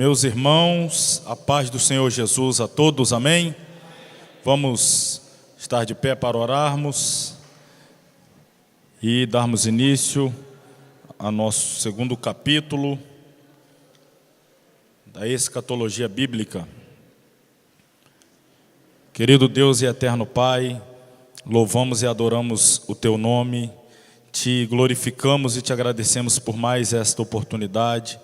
Meus irmãos, a paz do Senhor Jesus a todos, amém? Vamos estar de pé para orarmos e darmos início ao nosso segundo capítulo da escatologia bíblica. Querido Deus e eterno Pai, louvamos e adoramos o Teu nome, Te glorificamos e Te agradecemos por mais esta oportunidade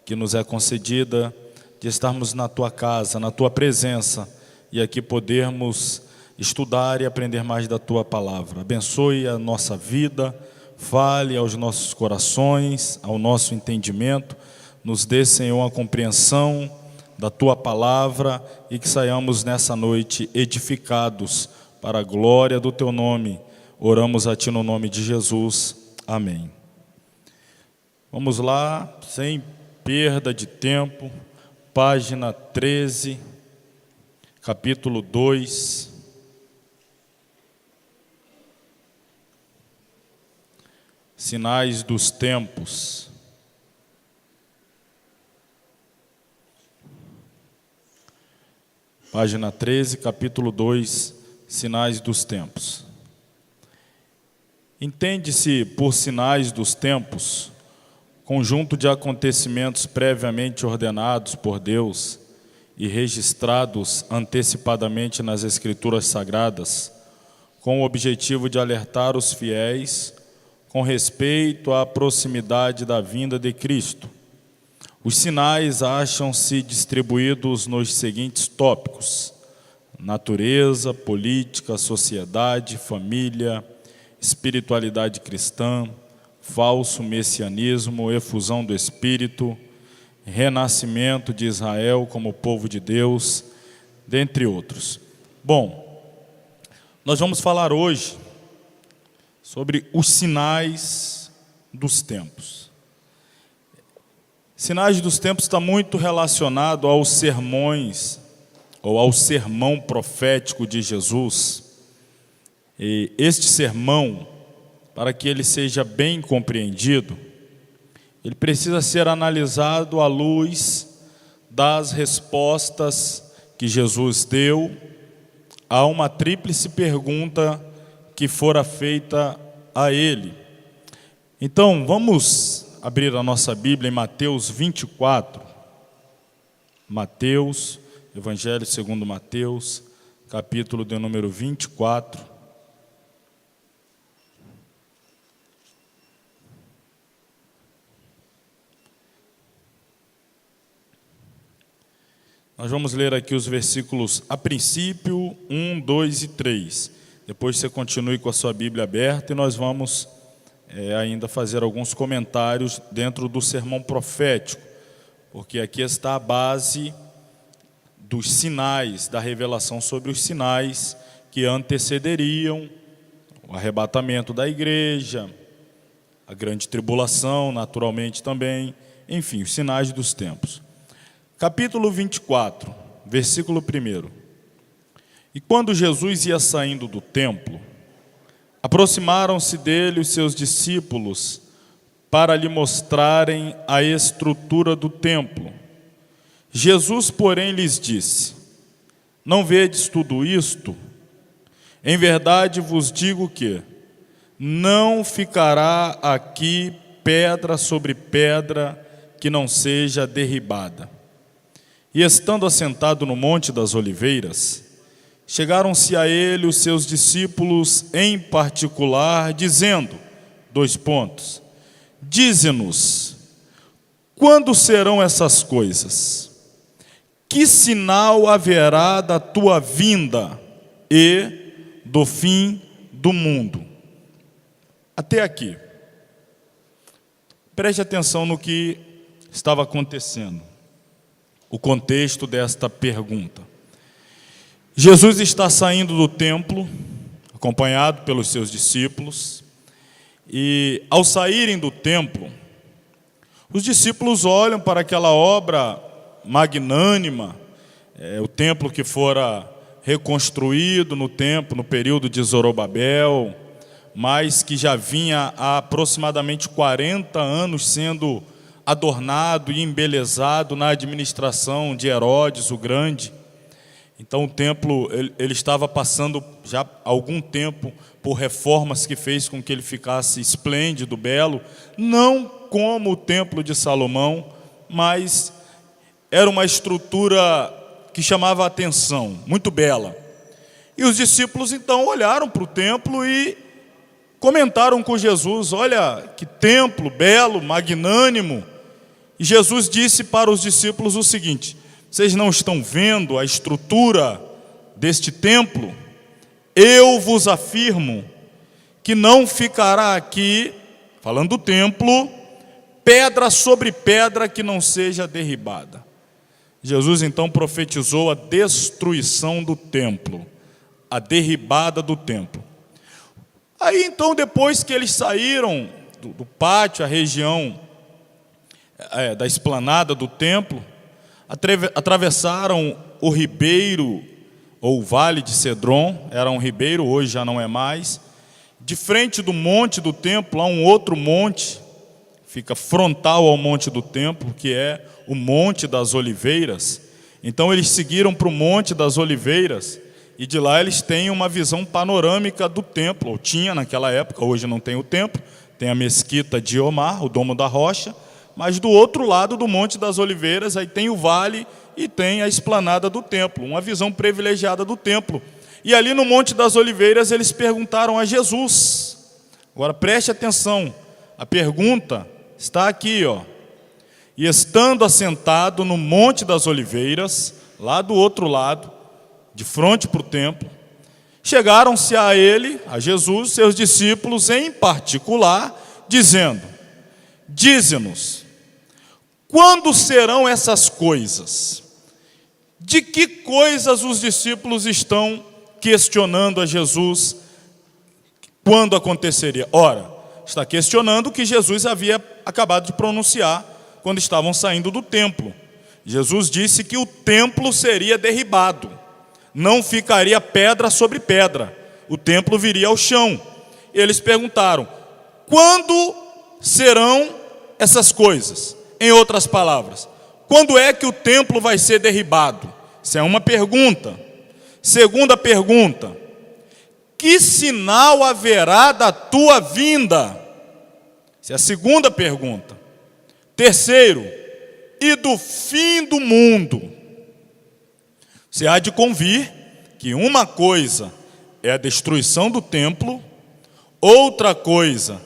que nos é concedida de estarmos na Tua casa, na Tua presença, e aqui podermos estudar e aprender mais da Tua palavra. Abençoe a nossa vida, fale aos nossos corações, ao nosso entendimento, nos dê, Senhor, a compreensão da Tua palavra e que saiamos nessa noite edificados para a glória do Teu nome. Oramos a Ti no nome de Jesus. Amém. Vamos lá, sem perda de tempo, página 13, capítulo 2. Sinais dos tempos. Página 13, capítulo 2, sinais dos tempos. Entende-se por sinais dos tempos conjunto de acontecimentos previamente ordenados por Deus e registrados antecipadamente nas Escrituras Sagradas, com o objetivo de alertar os fiéis com respeito à proximidade da vinda de Cristo. Os sinais acham-se distribuídos nos seguintes tópicos: natureza, política, sociedade, família, espiritualidade cristã, falso messianismo, efusão do Espírito, renascimento de Israel como povo de Deus, dentre outros. Bom, nós vamos falar hoje sobre os sinais dos tempos. Sinais dos tempos está muito relacionado aos sermões, ou ao sermão profético de Jesus. E este sermão, para que ele seja bem compreendido, ele precisa ser analisado à luz das respostas que Jesus deu a uma tríplice pergunta que fora feita a ele. Então, vamos abrir a nossa Bíblia em Mateus 24. Mateus, Evangelho segundo Mateus, capítulo de número 24. Nós vamos ler aqui os versículos, a princípio, 1, 2 e 3. Depois você continue com a sua Bíblia aberta e nós vamos ainda fazer alguns comentários dentro do sermão profético, porque aqui está a base dos sinais, da revelação sobre os sinais que antecederiam o arrebatamento da igreja, a grande tribulação, naturalmente também, enfim, os sinais dos tempos. Capítulo 24, versículo 1. E quando Jesus ia saindo do templo, aproximaram-se dele os seus discípulos para lhe mostrarem a estrutura do templo. Jesus, porém, lhes disse: não vedes tudo isto? Em verdade vos digo que não ficará aqui pedra sobre pedra que não seja derribada. E estando assentado no Monte das Oliveiras, chegaram-se a ele os seus discípulos em particular, dizendo, dize-nos, quando serão essas coisas? Que sinal haverá da tua vinda e do fim do mundo? Até aqui. Preste atenção no que estava acontecendo. O contexto desta pergunta. Jesus está saindo do templo, acompanhado pelos seus discípulos, e ao saírem do templo, os discípulos olham para aquela obra magnânima, o templo que fora reconstruído no período de Zorobabel, mas que já vinha há aproximadamente 40 anos sendo adornado e embelezado na administração de Herodes o Grande. Então o templo ele estava passando já há algum tempo por reformas que fez com que ele ficasse esplêndido, belo, não como o templo de Salomão, mas era uma estrutura que chamava a atenção, muito bela. E os discípulos então olharam para o templo e comentaram com Jesus: olha que templo belo, magnânimo. E Jesus disse para os discípulos o seguinte: vocês não estão vendo a estrutura deste templo? Eu vos afirmo que não ficará aqui, falando do templo, pedra sobre pedra que não seja derribada. Jesus então profetizou a destruição do templo, a derribada do templo. Aí então, depois que eles saíram do pátio, a região da esplanada do templo, atravessaram o ribeiro, ou o vale de Cedron, era um ribeiro, hoje já não é mais. De frente do monte do templo, há um outro monte, fica frontal ao monte do templo, que é o Monte das Oliveiras. Então eles seguiram para o Monte das Oliveiras, e de lá eles têm uma visão panorâmica do templo, ou tinha naquela época, hoje não tem o templo, tem a mesquita de Omar, o Domo da Rocha, mas do outro lado do Monte das Oliveiras, aí tem o vale e tem a esplanada do templo, uma visão privilegiada do templo. E ali no Monte das Oliveiras eles perguntaram a Jesus. Agora preste atenção, a pergunta está aqui, ó. E estando assentado no Monte das Oliveiras, lá do outro lado, de frente para o templo, chegaram-se a ele, a Jesus, seus discípulos em particular, dizendo: dize-nos, quando serão essas coisas? De que coisas os discípulos estão questionando a Jesus? Quando aconteceria? Ora, está questionando o que Jesus havia acabado de pronunciar quando estavam saindo do templo. Jesus disse que o templo seria derribado, não ficaria pedra sobre pedra, o templo viria ao chão. Eles perguntaram: quando serão essas coisas? Em outras palavras, quando é que o templo vai ser derribado? Isso é uma pergunta. Segunda pergunta: que sinal haverá da tua vinda? Essa é a segunda pergunta. Terceiro: e do fim do mundo? Você há de convir que uma coisa é a destruição do templo, outra coisa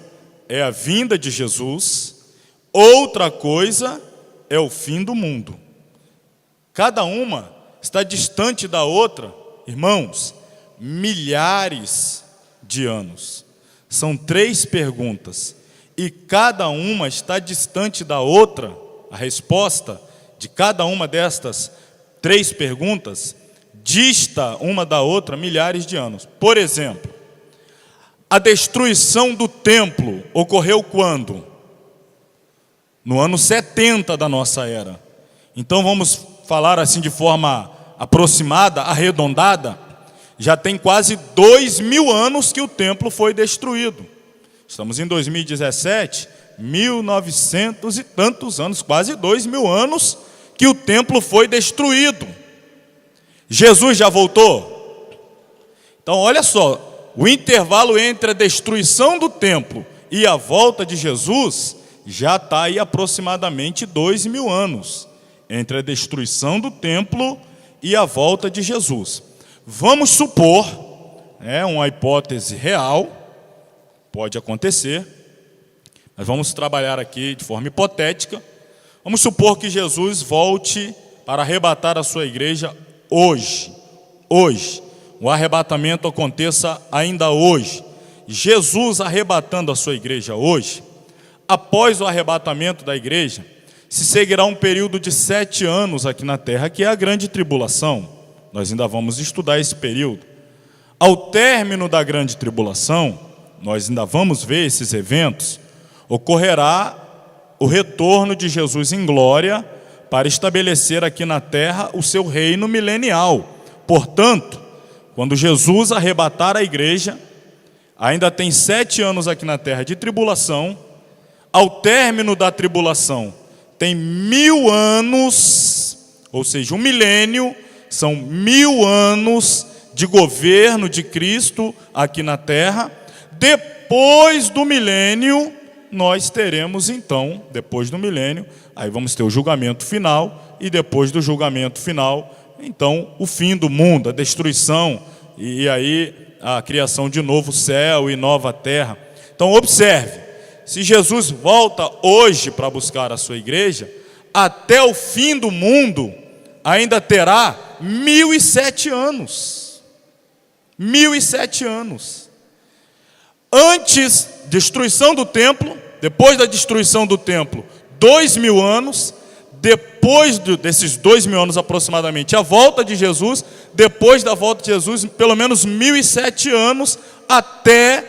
é a vinda de Jesus, outra coisa é o fim do mundo. Cada uma está distante da outra, irmãos, milhares de anos. São 3 perguntas, e cada uma está distante da outra. A resposta de cada uma destas 3 perguntas dista uma da outra milhares de anos. Por exemplo, a destruição do templo ocorreu quando? No ano 70 da nossa era. Então vamos falar assim de forma aproximada, arredondada, já tem quase 2000 anos que o templo foi destruído. Estamos em 2017, 1900 e tantos anos, quase 2000 anos que o templo foi destruído. Jesus já voltou? Então olha só, o intervalo entre a destruição do templo e a volta de Jesus já está aí aproximadamente 2000 anos, entre a destruição do templo e a volta de Jesus. Vamos supor, uma hipótese real, pode acontecer, mas vamos trabalhar aqui de forma hipotética. Vamos supor que Jesus volte para arrebatar a sua igreja hoje. O arrebatamento aconteça ainda hoje. Jesus arrebatando a sua igreja hoje, após o arrebatamento da igreja, se seguirá um período de 7 anos aqui na terra, que é a grande tribulação. Nós ainda vamos estudar esse período. Ao término da grande tribulação, nós ainda vamos ver esses eventos, ocorrerá o retorno de Jesus em glória para estabelecer aqui na terra o seu reino milenial. Portanto, quando Jesus arrebatar a igreja, ainda tem 7 anos aqui na terra de tribulação. Ao término da tribulação, tem 1000 anos, ou seja, 1 milênio, são 1000 anos de governo de Cristo aqui na terra. Depois do milênio, nós teremos então, depois do milênio, aí vamos ter o julgamento final, e depois do julgamento final, então o fim do mundo, a destruição, e aí a criação de novo céu e nova terra. Então observe, se Jesus volta hoje para buscar a sua igreja, até o fim do mundo ainda terá 1007 anos. 1007 anos. Antes, destruição do templo, depois da destruição do templo, 2000 anos, depois desses 2000 anos aproximadamente, a volta de Jesus, depois da volta de Jesus, pelo menos 1007 anos até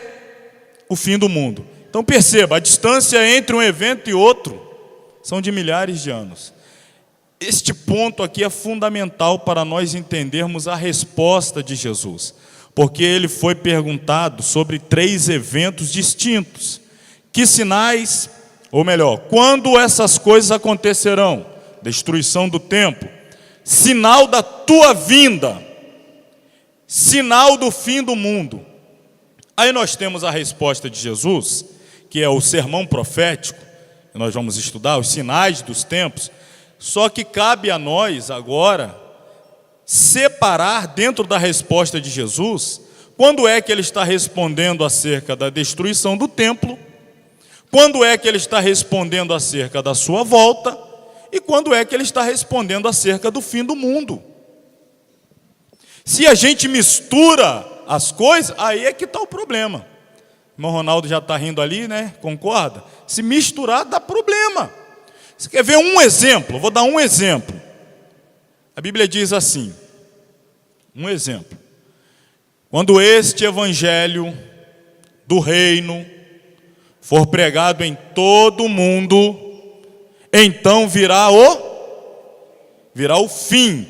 o fim do mundo. Então perceba, a distância entre um evento e outro são de milhares de anos. Este ponto aqui é fundamental para nós entendermos a resposta de Jesus, porque ele foi perguntado sobre 3 eventos distintos. Que sinais, ou melhor, quando essas coisas acontecerão? Destruição do templo, sinal da tua vinda, sinal do fim do mundo. Aí nós temos a resposta de Jesus, que é o sermão profético, que nós vamos estudar, os sinais dos tempos. Só que cabe a nós agora separar dentro da resposta de Jesus, quando é que ele está respondendo acerca da destruição do templo, quando é que ele está respondendo acerca da sua volta, e quando é que ele está respondendo acerca do fim do mundo. Se a gente mistura as coisas, aí é que está o problema. O irmão Ronaldo já está rindo ali, né? Concorda? Se misturar, dá problema. Você quer ver um exemplo? Vou dar um exemplo. A Bíblia diz assim, um exemplo. Quando este evangelho do reino for pregado em todo o mundo, então virá o fim.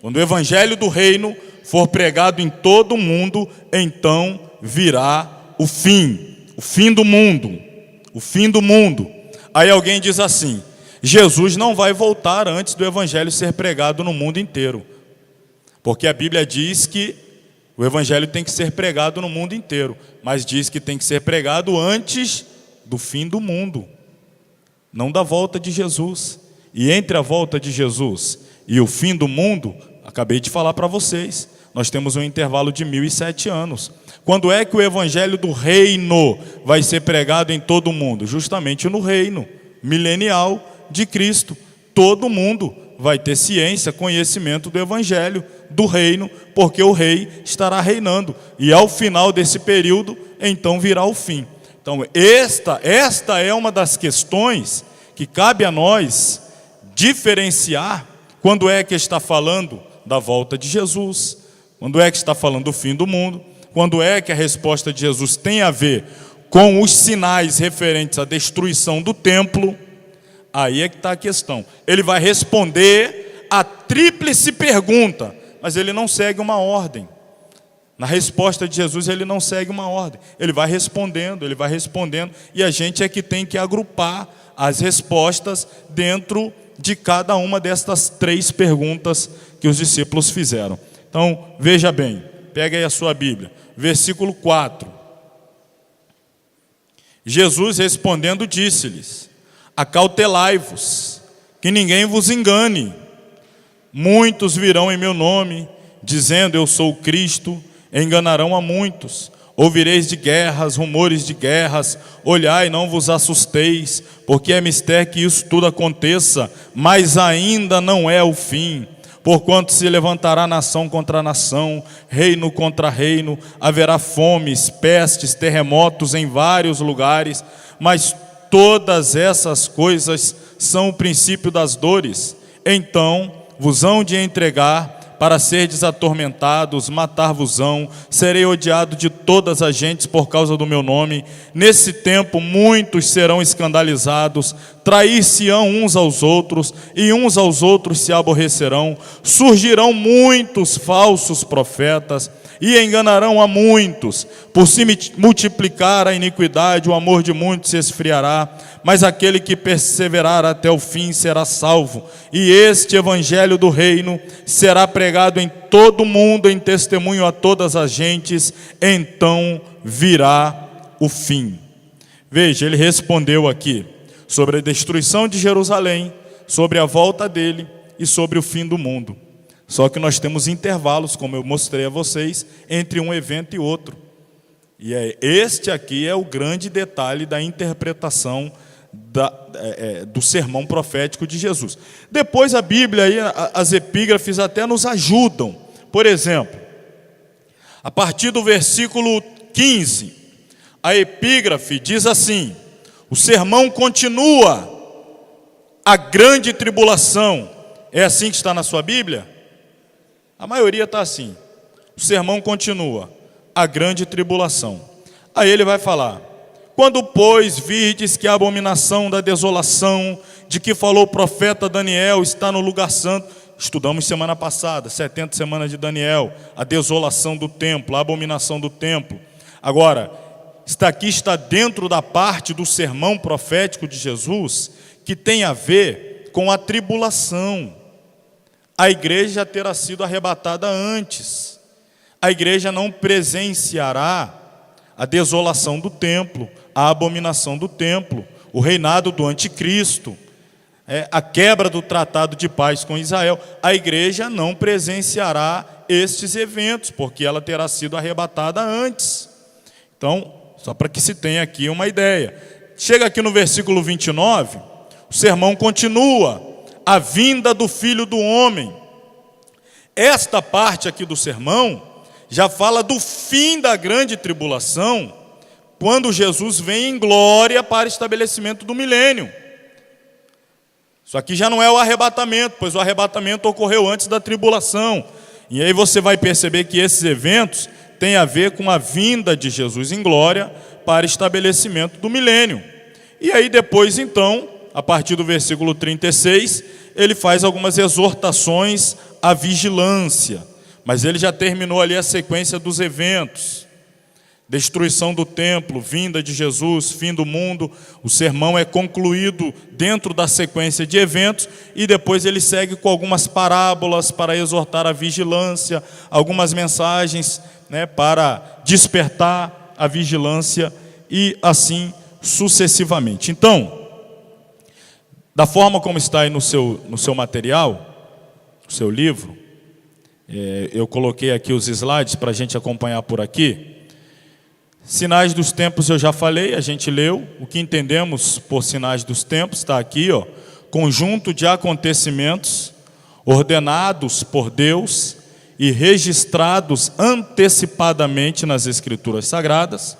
Quando o evangelho do reino for pregado em todo o mundo, então virá o fim do mundo, o fim do mundo. Aí alguém diz assim, Jesus não vai voltar antes do evangelho ser pregado no mundo inteiro, porque a Bíblia diz que o evangelho tem que ser pregado no mundo inteiro, mas diz que tem que ser pregado antes do fim do mundo, não da volta de Jesus. E entre a volta de Jesus e o fim do mundo, acabei de falar para vocês, nós temos um intervalo de 1007 anos. Quando é que o evangelho do reino vai ser pregado em todo o mundo? Justamente no reino milenial de Cristo. Todo mundo vai ter ciência, conhecimento do evangelho do reino, porque o rei estará reinando. E ao final desse período, então virá o fim. Então esta é uma das questões que cabe a nós diferenciar quando é que está falando da volta de Jesus, quando é que está falando do fim do mundo, quando é que a resposta de Jesus tem a ver com os sinais referentes à destruição do templo. Aí é que está a questão. Ele vai responder a tríplice pergunta, mas ele não segue uma ordem. Na resposta de Jesus ele não segue uma ordem. Ele vai respondendo, e a gente é que tem que agrupar as respostas dentro de cada uma destas 3 perguntas que os discípulos fizeram. Então, veja bem, pega aí a sua Bíblia, versículo 4. Jesus respondendo disse-lhes, acautelai-vos, que ninguém vos engane. Muitos virão em meu nome, dizendo eu sou o Cristo, enganarão a muitos. Ouvireis de guerras, rumores de guerras, olhai, não vos assusteis, porque é mister que isso tudo aconteça, mas ainda não é o fim. Porquanto se levantará nação contra nação, reino contra reino, haverá fomes, pestes, terremotos em vários lugares, mas todas essas coisas são o princípio das dores. Então vos hão de entregar para serdes atormentados, matar-vos-ão, serei odiado de todas as gentes por causa do meu nome. Nesse tempo muitos serão escandalizados, trair-se-ão uns aos outros, e uns aos outros se aborrecerão. Surgirão muitos falsos profetas, e enganarão a muitos. Por se multiplicar a iniquidade, o amor de muitos se esfriará, mas aquele que perseverar até o fim será salvo. E este evangelho do reino será pregado em todo o mundo, em testemunho a todas as gentes, então virá o fim. Veja, ele respondeu aqui sobre a destruição de Jerusalém, sobre a volta dele e sobre o fim do mundo. Só que nós temos intervalos, como eu mostrei a vocês, entre um evento e outro. E este aqui é o grande detalhe da interpretação do sermão profético de Jesus. Depois a Bíblia, aí, as epígrafes até nos ajudam. Por exemplo, a partir do versículo 15, a epígrafe diz assim: o sermão continua, a grande tribulação. É assim que está na sua Bíblia? A maioria está assim. O sermão continua, a grande tribulação. Aí ele vai falar: quando, pois, virdes que a abominação da desolação, de que falou o profeta Daniel, está no lugar santo. Estudamos semana passada, 70 semanas de Daniel, a desolação do templo, a abominação do templo. Agora, está dentro da parte do sermão profético de Jesus, que tem a ver com a tribulação. A igreja terá sido arrebatada antes. A igreja não presenciará a desolação do templo, a abominação do templo, o reinado do anticristo, a quebra do tratado de paz com Israel. A igreja não presenciará estes eventos, porque ela terá sido arrebatada antes. Então, só para que se tenha aqui uma ideia. Chega aqui no versículo 29, o sermão continua, a vinda do Filho do Homem. Esta parte aqui do sermão já fala do fim da grande tribulação, quando Jesus vem em glória para estabelecimento do milênio. Isso aqui já não é o arrebatamento, pois o arrebatamento ocorreu antes da tribulação. E aí você vai perceber que esses eventos têm a ver com a vinda de Jesus em glória para estabelecimento do milênio. E aí depois, então, a partir do versículo 36, ele faz algumas exortações à vigilância. Mas ele já terminou ali a sequência dos eventos. Destruição do templo, vinda de Jesus, fim do mundo. O sermão é concluído dentro da sequência de eventos e depois ele segue com algumas parábolas para exortar a vigilância, algumas mensagens, para despertar a vigilância e assim sucessivamente. Então, da forma como está aí no seu material, no seu livro, eu coloquei aqui os slides para a gente acompanhar por aqui. Sinais dos tempos eu já falei, a gente leu. O que entendemos por sinais dos tempos está aqui, conjunto de acontecimentos ordenados por Deus e registrados antecipadamente nas Escrituras Sagradas,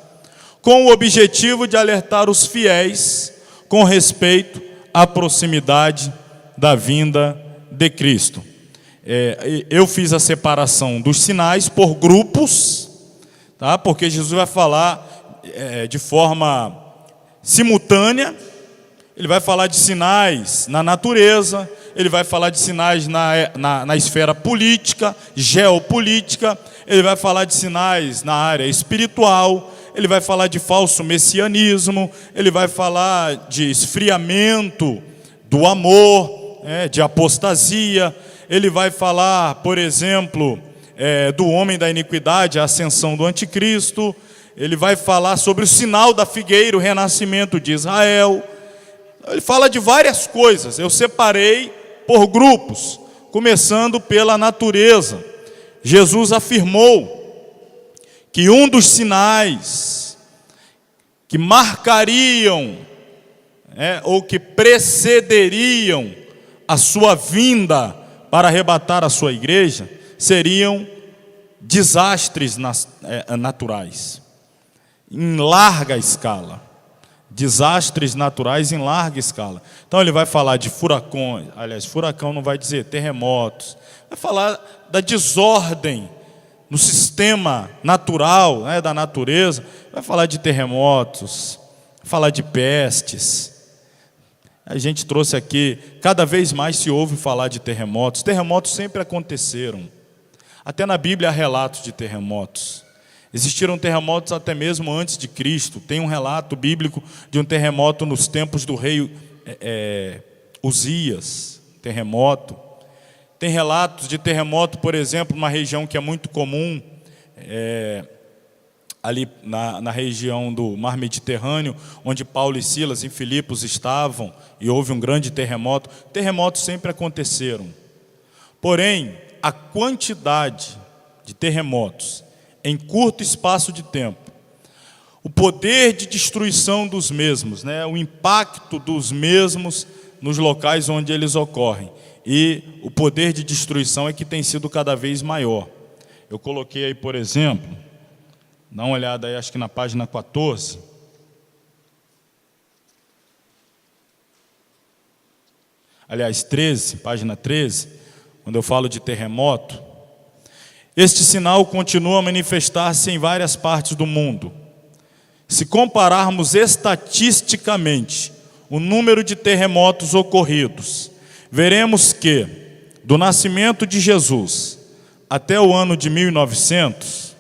com o objetivo de alertar os fiéis com respeito à proximidade da vinda de Cristo. Eu fiz a separação dos sinais por grupos, tá? Porque Jesus vai falar de forma simultânea. Ele vai falar de sinais na natureza, ele vai falar de sinais na esfera política, geopolítica, ele vai falar de sinais na área espiritual, ele vai falar de falso messianismo, ele vai falar de esfriamento do amor, de apostasia, ele vai falar, por exemplo, do homem da iniquidade, a ascensão do anticristo, ele vai falar sobre o sinal da figueira, o renascimento de Israel. Ele fala de várias coisas. Eu separei por grupos, começando pela natureza. Jesus afirmou que um dos sinais que marcariam, ou que precederiam a sua vinda para arrebatar a sua igreja, seriam desastres naturais, em larga escala. Desastres naturais em larga escala. Então ele vai falar de furacões, aliás, furacão não vai dizer, terremotos. Vai falar da desordem no sistema natural, da natureza. Vai falar de terremotos, vai falar de pestes. A gente trouxe aqui, cada vez mais se ouve falar de terremotos. Terremotos sempre aconteceram. Até na Bíblia há relatos de terremotos. Existiram terremotos até mesmo antes de Cristo. Tem um relato bíblico de um terremoto nos tempos do rei Uzias, terremoto. Tem relatos de terremoto, por exemplo, numa região que é muito comum, ali na região do Mar Mediterrâneo, onde Paulo e Silas em Filipos estavam, e houve um grande terremoto. Terremotos sempre aconteceram. Porém, a quantidade de terremotos em curto espaço de tempo, o poder de destruição dos mesmos, o impacto dos mesmos nos locais onde eles ocorrem, e o poder de destruição é que tem sido cada vez maior. Eu coloquei aí, por exemplo, dá uma olhada aí, acho que na página 14. Aliás, 13, página 13, quando eu falo de terremoto. Este sinal continua a manifestar-se em várias partes do mundo. Se compararmos estatisticamente o número de terremotos ocorridos, veremos que, do nascimento de Jesus até o ano de 1900,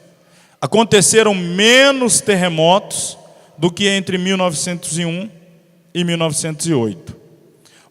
aconteceram menos terremotos do que entre 1901 e 1908.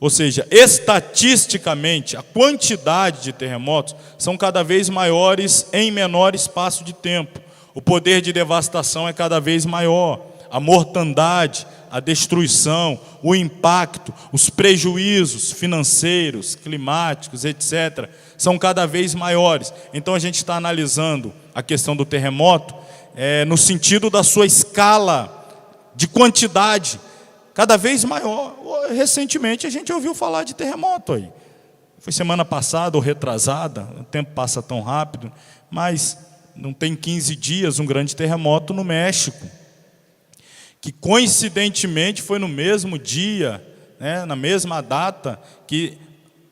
Ou seja, estatisticamente, a quantidade de terremotos são cada vez maiores em menor espaço de tempo. O poder de devastação é cada vez maior. A mortandade, a destruição, o impacto, os prejuízos financeiros, climáticos, etc., são cada vez maiores. Então a gente está analisando a questão do terremoto no sentido da sua escala de quantidade, cada vez maior. Recentemente a gente ouviu falar de terremoto aí. Foi semana passada ou retrasada, o tempo passa tão rápido, mas não tem 15 dias um grande terremoto no México, que coincidentemente foi no mesmo dia, na mesma data que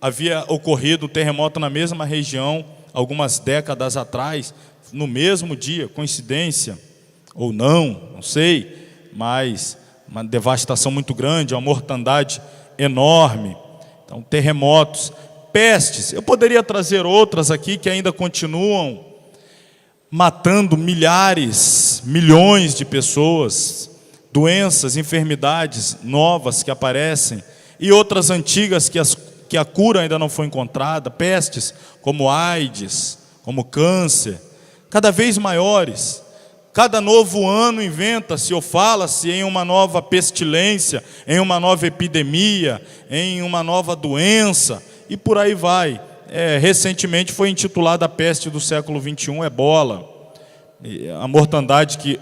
havia ocorrido o terremoto na mesma região, algumas décadas atrás, no mesmo dia, coincidência ou não sei, mas uma devastação muito grande, uma mortandade enorme. Então, terremotos, pestes. Eu poderia trazer outras aqui que ainda continuam matando milhares, milhões de pessoas, doenças, enfermidades novas que aparecem, e outras antigas que a cura ainda não foi encontrada, pestes como AIDS, como câncer, cada vez maiores. Cada novo ano inventa-se ou fala-se em uma nova pestilência, em uma nova epidemia, em uma nova doença, e por aí vai. Recentemente foi intitulada a peste do século XXI, ebola. A mortandade que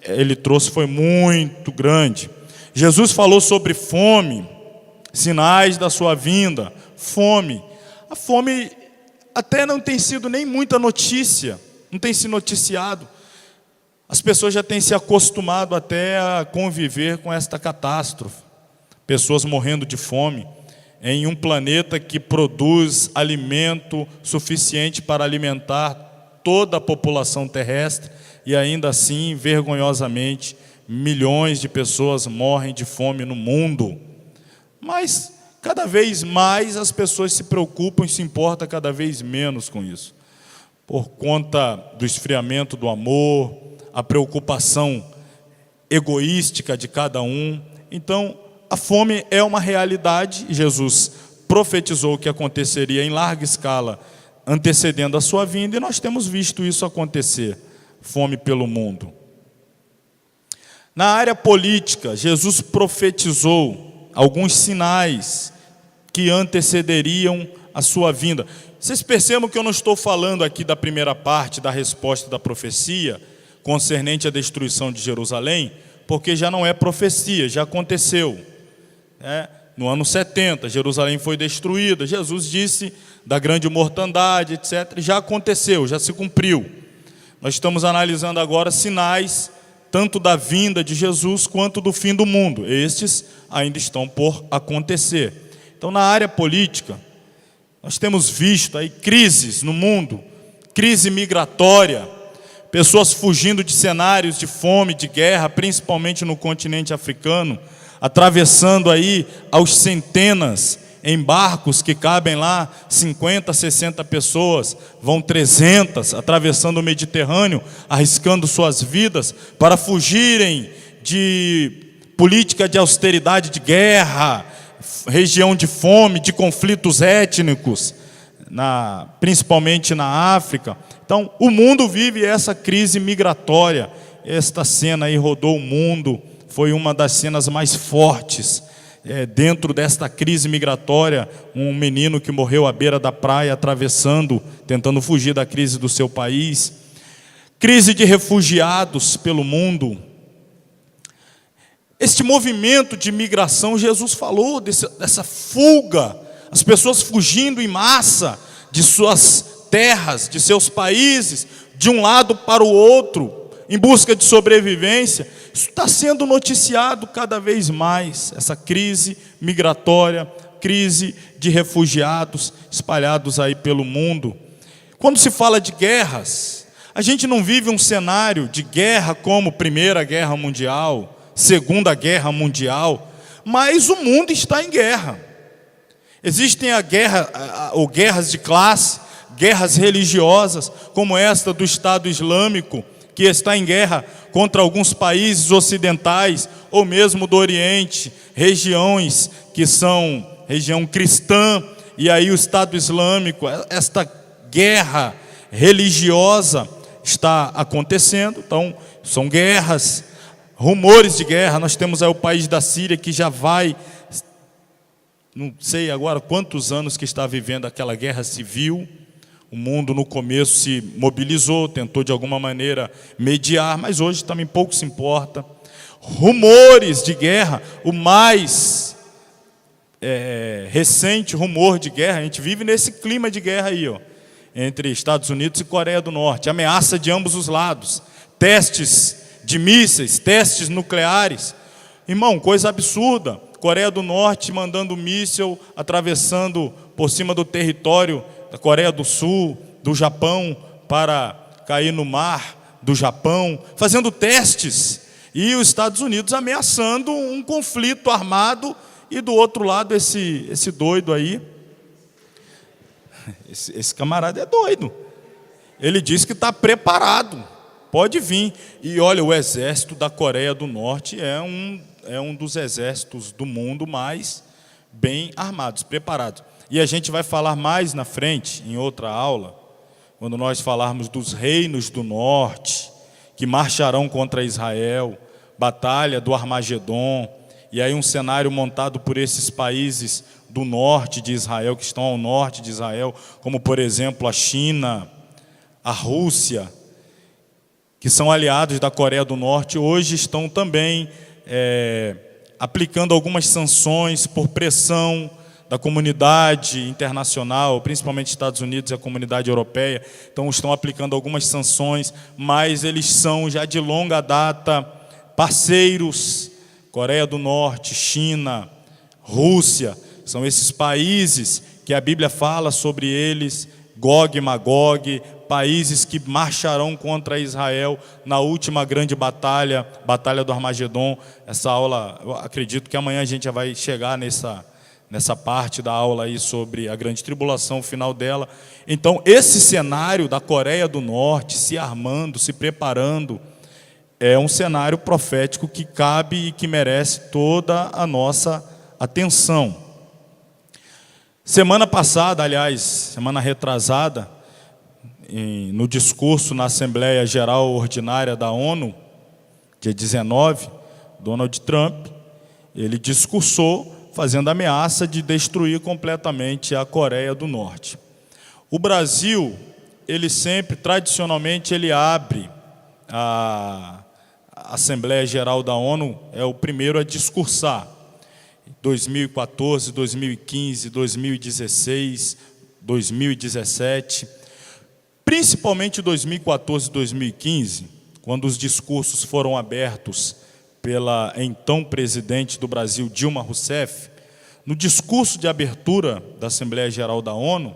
ele trouxe foi muito grande. Jesus falou sobre fome, sinais da sua vinda, fome. A fome até não tem sido nem muita notícia, não tem se noticiado. As pessoas já têm se acostumado até a conviver com esta catástrofe. Pessoas morrendo de fome em um planeta que produz alimento suficiente para alimentar toda a população terrestre, e ainda assim, vergonhosamente, milhões de pessoas morrem de fome no mundo. Mas cada vez mais as pessoas se preocupam e se importam cada vez menos com isso, por conta do esfriamento do amor, a preocupação egoística de cada um. Então, a fome é uma realidade. Jesus profetizou que aconteceria em larga escala, antecedendo a sua vinda, e nós temos visto isso acontecer, fome pelo mundo. Na área política, Jesus profetizou alguns sinais que antecederiam a sua vinda. Vocês percebam que eu não estou falando aqui da primeira parte da resposta da profecia, concernente à destruição de Jerusalém, porque já não é profecia, já aconteceu. No ano 70, Jerusalém foi destruída. Jesus disse da grande mortandade, etc. Já aconteceu, já se cumpriu. Nós estamos analisando agora sinais, tanto da vinda de Jesus, quanto do fim do mundo. Estes ainda estão por acontecer. Então, na área política, nós temos visto aí crises no mundo, crise migratória, pessoas fugindo de cenários de fome, de guerra, principalmente no continente africano, atravessando aí aos centenas em barcos que cabem lá 50, 60 pessoas, vão 300 atravessando o Mediterrâneo, arriscando suas vidas para fugirem de política de austeridade, de guerra, região de fome, de conflitos étnicos, principalmente na África. Então, o mundo vive essa crise migratória. Esta cena aí rodou o mundo, foi uma das cenas mais fortes. Dentro desta crise migratória, um menino que morreu à beira da praia, atravessando, tentando fugir da crise do seu país. Crise de refugiados pelo mundo. Este movimento de migração, Jesus falou dessa fuga, as pessoas fugindo em massa de suas terras, de seus países, de um lado para o outro, em busca de sobrevivência. Isso está sendo noticiado cada vez mais, essa crise migratória, crise de refugiados espalhados aí pelo mundo. Quando se fala de guerras, a gente não vive um cenário de guerra como Primeira Guerra Mundial, Segunda Guerra Mundial, mas o mundo está em guerra. Existem ou guerras de classe, guerras religiosas, como esta do Estado Islâmico, que está em guerra contra alguns países ocidentais, ou mesmo do Oriente, regiões que são região cristã, e aí o Estado Islâmico, esta guerra religiosa está acontecendo. Então, são guerras, rumores de guerra. Nós temos aí o país da Síria, que já vai, não sei agora quantos anos que está vivendo aquela guerra civil. O mundo no começo se mobilizou, tentou de alguma maneira mediar, mas hoje também pouco se importa. Rumores de guerra, o mais recente rumor de guerra, a gente vive nesse clima de guerra aí, entre Estados Unidos e Coreia do Norte, ameaça de ambos os lados, testes de mísseis, testes nucleares. Irmão, coisa absurda, Coreia do Norte mandando míssil, atravessando por cima do território da Coreia do Sul, do Japão, para cair no mar do Japão, fazendo testes, e os Estados Unidos ameaçando um conflito armado, e do outro lado esse doido aí, esse camarada é doido, ele diz que está preparado, pode vir. E olha, o exército da Coreia do Norte é um dos exércitos do mundo mais bem armados, preparados. E a gente vai falar mais na frente, em outra aula, quando nós falarmos dos reinos do norte, que marcharão contra Israel, batalha do Armagedon, e aí um cenário montado por esses países do norte de Israel, que estão ao norte de Israel, como por exemplo a China, a Rússia, que são aliados da Coreia do Norte, hoje estão também aplicando algumas sanções por pressão da comunidade internacional, principalmente Estados Unidos e a comunidade europeia. Então estão aplicando algumas sanções, mas eles são já de longa data parceiros. Coreia do Norte, China, Rússia, são esses países que a Bíblia fala sobre eles, Gog e Magog, países que marcharão contra Israel na última grande batalha, batalha do Armagedon. Essa aula, eu acredito que amanhã a gente já vai chegar nessa parte da aula aí sobre a grande tribulação, o final dela. Então, esse cenário da Coreia do Norte se armando, se preparando, é um cenário profético que cabe e que merece toda a nossa atenção. Semana passada, aliás, semana retrasada, no discurso na Assembleia Geral Ordinária da ONU, dia 19, Donald Trump, ele discursou fazendo ameaça de destruir completamente a Coreia do Norte. O Brasil, ele sempre, tradicionalmente, ele abre a Assembleia Geral da ONU, é o primeiro a discursar. 2014, 2015, 2016, 2017, principalmente 2014 e 2015, quando os discursos foram abertos pela então presidente do Brasil, Dilma Rousseff. No discurso de abertura da Assembleia Geral da ONU,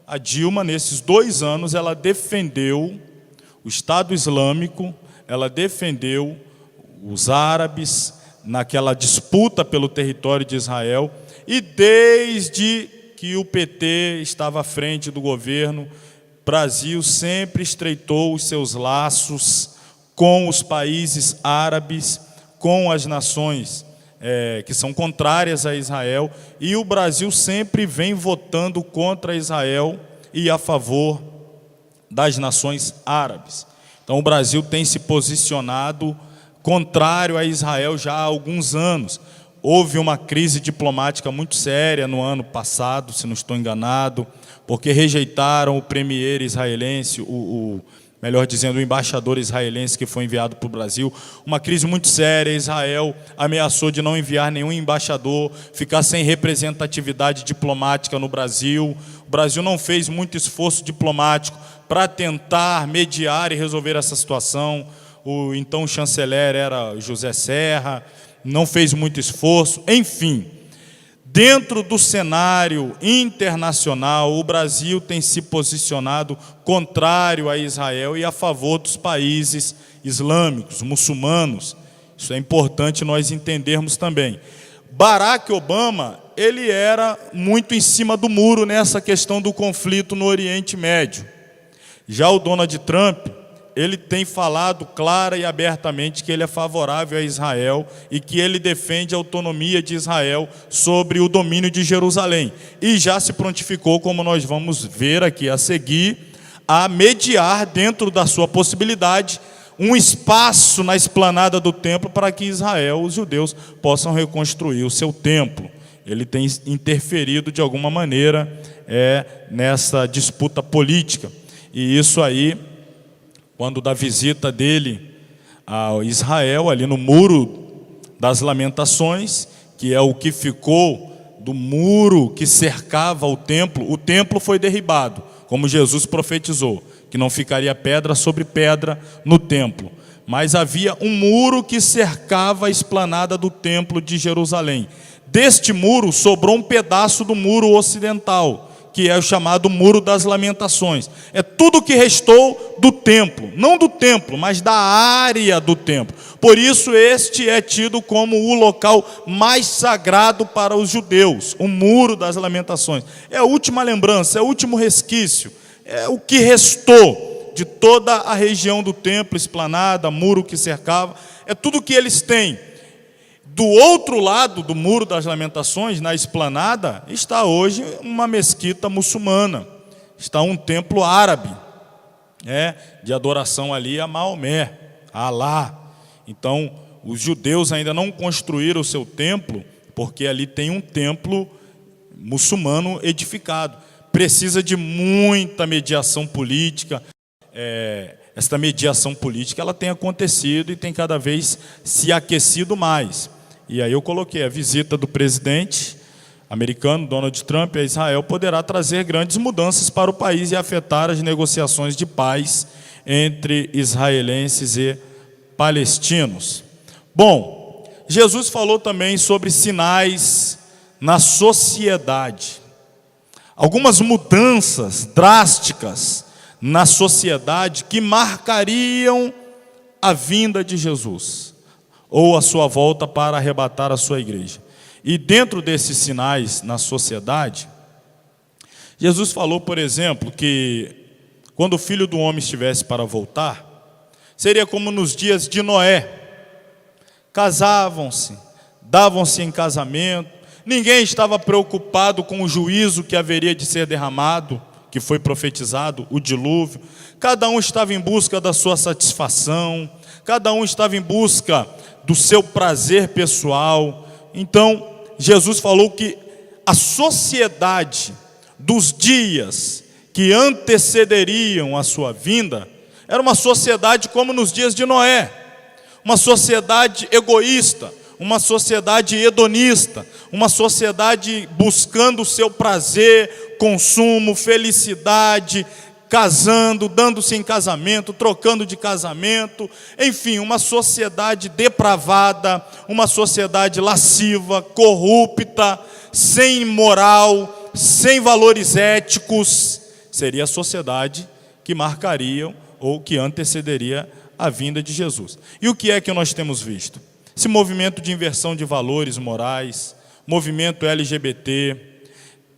a Dilma, nesses 2 anos, ela defendeu o Estado Islâmico, ela defendeu os árabes, naquela disputa pelo território de Israel, e desde que o PT estava à frente do governo, o Brasil sempre estreitou os seus laços com os países árabes, com as nações que são contrárias a Israel, e o Brasil sempre vem votando contra Israel e a favor das nações árabes. Então o Brasil tem se posicionado contrário a Israel já há alguns anos. Houve uma crise diplomática muito séria no ano passado, se não estou enganado, porque rejeitaram o premier israelense, melhor dizendo, o embaixador israelense que foi enviado para o Brasil. Uma crise muito séria. Israel ameaçou de não enviar nenhum embaixador, ficar sem representatividade diplomática no Brasil. O Brasil não fez muito esforço diplomático para tentar mediar e resolver essa situação. O então chanceler era José Serra, não fez muito esforço. Enfim, dentro do cenário internacional, o Brasil tem se posicionado contrário a Israel e a favor dos países islâmicos, muçulmanos. Isso é importante nós entendermos também. Barack Obama, ele era muito em cima do muro nessa questão do conflito no Oriente Médio. Já o Donald Trump, ele tem falado clara e abertamente que ele é favorável a Israel e que ele defende a autonomia de Israel sobre o domínio de Jerusalém. E já se prontificou, como nós vamos ver aqui a seguir, a mediar dentro da sua possibilidade um espaço na esplanada do templo para que Israel, os judeus, possam reconstruir o seu templo. Ele tem interferido de alguma maneira nessa disputa política. E isso aí, quando da visita dele a Israel, ali no Muro das Lamentações, que é o que ficou do muro que cercava o templo foi derribado, como Jesus profetizou, que não ficaria pedra sobre pedra no templo. Mas havia um muro que cercava a esplanada do templo de Jerusalém. Deste muro sobrou um pedaço do muro ocidental, que é o chamado Muro das Lamentações. É tudo que restou do templo, não do templo, mas da área do templo. Por isso este é tido como o local mais sagrado para os judeus, o Muro das Lamentações. É a última lembrança, é o último resquício, é o que restou de toda a região do templo, esplanada, muro que cercava, é tudo que eles têm. Do outro lado do Muro das Lamentações, na esplanada, está hoje uma mesquita muçulmana, está um templo árabe, de adoração ali a Maomé, a Alá. Então, os judeus ainda não construíram o seu templo, porque ali tem um templo muçulmano edificado. Precisa de muita mediação política. Esta mediação política ela tem acontecido e tem cada vez se aquecido mais. E aí eu coloquei a visita do presidente americano, Donald Trump, a Israel, poderá trazer grandes mudanças para o país e afetar as negociações de paz entre israelenses e palestinos. Bom, Jesus falou também sobre sinais na sociedade. Algumas mudanças drásticas na sociedade que marcariam a vinda de Jesus, ou a sua volta para arrebatar a sua igreja. E dentro desses sinais na sociedade, Jesus falou, por exemplo, que quando o Filho do Homem estivesse para voltar, seria como nos dias de Noé. Casavam-se, davam-se em casamento, ninguém estava preocupado com o juízo que haveria de ser derramado, que foi profetizado, o dilúvio. Cada um estava em busca da sua satisfação, cada um estava em busca do seu prazer pessoal. Então, Jesus falou que a sociedade dos dias que antecederiam a sua vinda era uma sociedade como nos dias de Noé, uma sociedade egoísta, uma sociedade hedonista, uma sociedade buscando o seu prazer, consumo, felicidade, casando, dando-se em casamento, trocando de casamento, enfim, uma sociedade depravada, uma sociedade lasciva, corrupta, sem moral, sem valores éticos. Seria a sociedade que marcaria ou que antecederia a vinda de Jesus. E o que é que nós temos visto? Esse movimento de inversão de valores morais, movimento LGBT,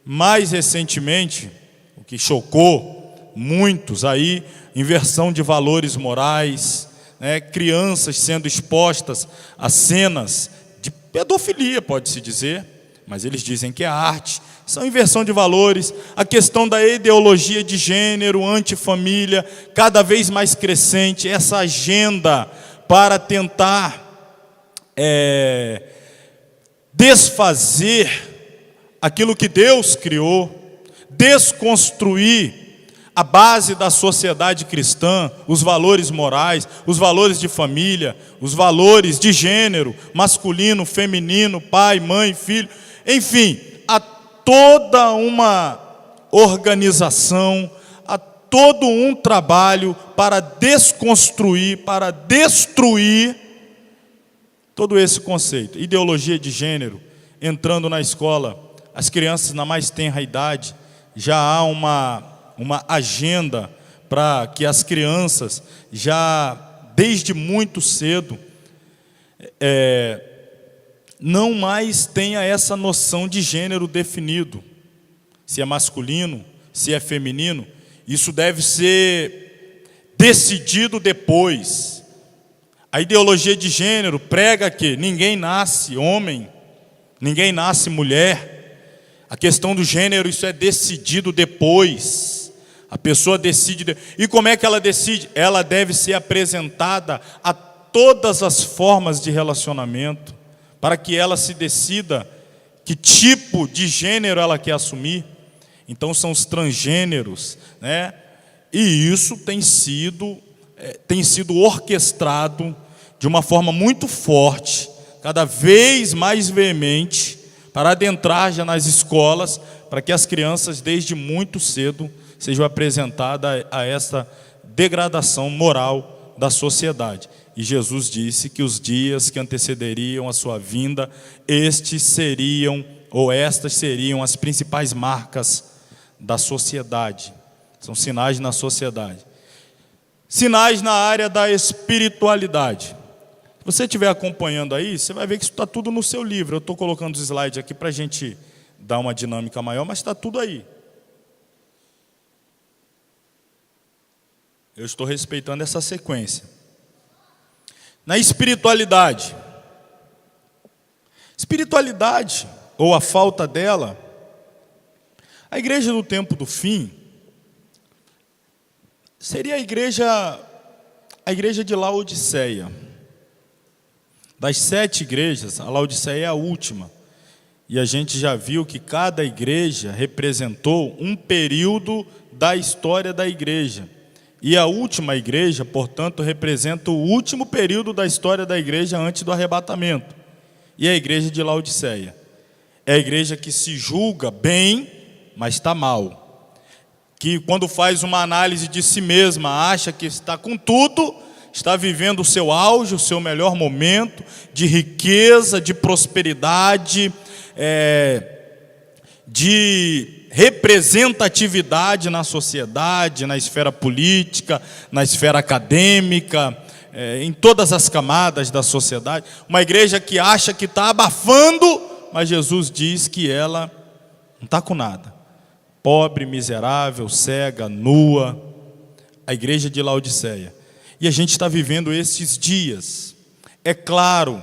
mais recentemente, o que chocou muitos aí, inversão de valores morais, né, crianças sendo expostas a cenas de pedofilia, pode-se dizer, mas eles dizem que é arte, são inversão de valores, a questão da ideologia de gênero, antifamília, cada vez mais crescente, essa agenda para tentar desfazer aquilo que Deus criou, desconstruir a base da sociedade cristã, os valores morais, os valores de família, os valores de gênero, masculino, feminino, pai, mãe, filho, enfim, há toda uma organização, há todo um trabalho para desconstruir, para destruir todo esse conceito. Ideologia de gênero, entrando na escola, as crianças na mais tenra idade, já há uma agenda para que as crianças, já desde muito cedo, não mais tenha essa noção de gênero definido, se é masculino, se é feminino, isso deve ser decidido depois. A ideologia de gênero prega que ninguém nasce homem, ninguém nasce mulher. A questão do gênero, isso é decidido depois. A pessoa decide. E como é que ela decide? Ela deve ser apresentada a todas as formas de relacionamento, para que ela se decida que tipo de gênero ela quer assumir. Então são os transgêneros, né? E isso tem sido orquestrado de uma forma muito forte, cada vez mais veemente, para adentrar já nas escolas, para que as crianças desde muito cedo sejam apresentadas a essa degradação moral da sociedade. E Jesus disse que os dias que antecederiam a sua vinda, estas seriam as principais marcas da sociedade. São sinais na sociedade. Sinais na área da espiritualidade. Se você estiver acompanhando aí, você vai ver que isso está tudo no seu livro. Eu estou colocando os slides aqui para a gente dar uma dinâmica maior, mas está tudo aí. Eu estou respeitando essa sequência. Na espiritualidade, ou a falta dela, a igreja do tempo do fim seria a igreja de Laodiceia. Das 7 igrejas, a Laodiceia é a última. E a gente já viu que cada igreja representou um período da história da igreja. E a última igreja, portanto, representa o último período da história da igreja antes do arrebatamento. E a igreja de Laodiceia é a igreja que se julga bem, mas está mal. Que quando faz uma análise de si mesma, acha que está com tudo, está vivendo o seu auge, o seu melhor momento de riqueza, de prosperidade, de representatividade na sociedade, na esfera política, na esfera acadêmica, em todas as camadas da sociedade. Uma igreja que acha que está abafando, mas Jesus diz que ela não está com nada. Pobre, miserável, cega, nua. A igreja de Laodiceia. E a gente está vivendo esses dias. É claro,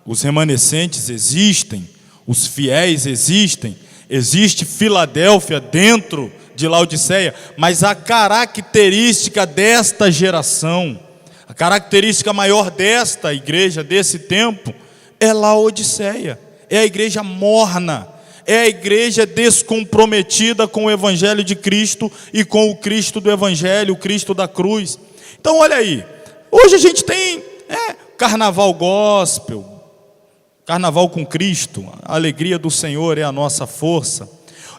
os remanescentes existem, os fiéis existem, existe Filadélfia dentro de Laodiceia, mas a característica desta geração, a característica maior desta igreja, desse tempo, é Laodiceia, é a igreja morna, é a igreja descomprometida com o Evangelho de Cristo e com o Cristo do Evangelho, o Cristo da cruz. Então olha aí, hoje a gente tem carnaval gospel, carnaval com Cristo, a alegria do Senhor é a nossa força.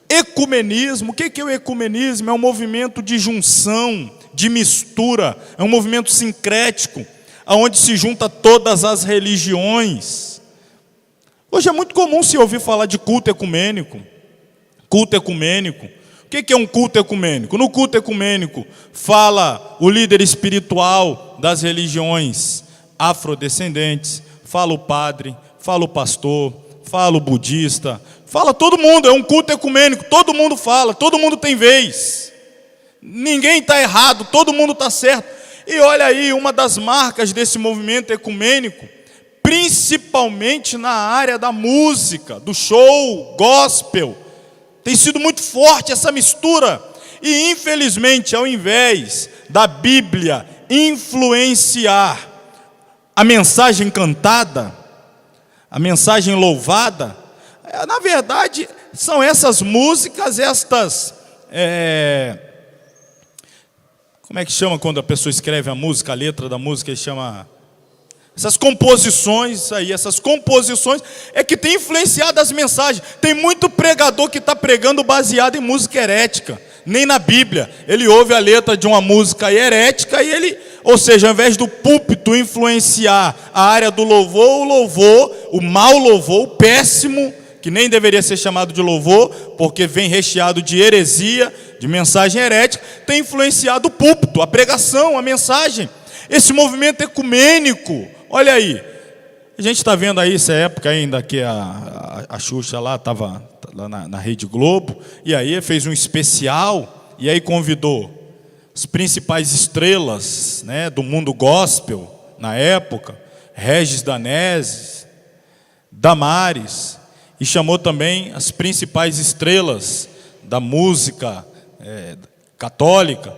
Ecumenismo, o que é o ecumenismo? É um movimento de junção, de mistura, é um movimento sincrético, onde se junta todas as religiões. Hoje é muito comum se ouvir falar de culto ecumênico. Culto ecumênico. O que é um culto ecumênico? No culto ecumênico fala o líder espiritual das religiões afrodescendentes, fala o padre, fala o pastor, fala o budista, fala todo mundo, é um culto ecumênico, todo mundo fala, todo mundo tem vez. Ninguém está errado, todo mundo está certo. E olha aí, uma das marcas desse movimento ecumênico, principalmente na área da música, do show, gospel, tem sido muito forte essa mistura. E infelizmente, ao invés da Bíblia influenciar a mensagem cantada, a mensagem louvada, na verdade, são essas músicas, como é que chama quando a pessoa escreve a música, a letra da música, chama... Essas composições aí, essas composições é que tem influenciado as mensagens. Tem muito pregador que está pregando baseado em música herética, nem na Bíblia. Ele ouve a letra de uma música herética e ele, ou seja, ao invés do púlpito influenciar a área do louvor, o mau louvor, o péssimo, que nem deveria ser chamado de louvor, porque vem recheado de heresia, de mensagem herética, tem influenciado o púlpito, a pregação, a mensagem. Esse movimento ecumênico, olha aí, a gente está vendo aí essa época ainda que a Xuxa lá estava lá na Rede Globo, e aí fez um especial, e aí convidou as principais estrelas, né, do mundo gospel, na época, Regis Danese, Damares, e chamou também as principais estrelas da música católica,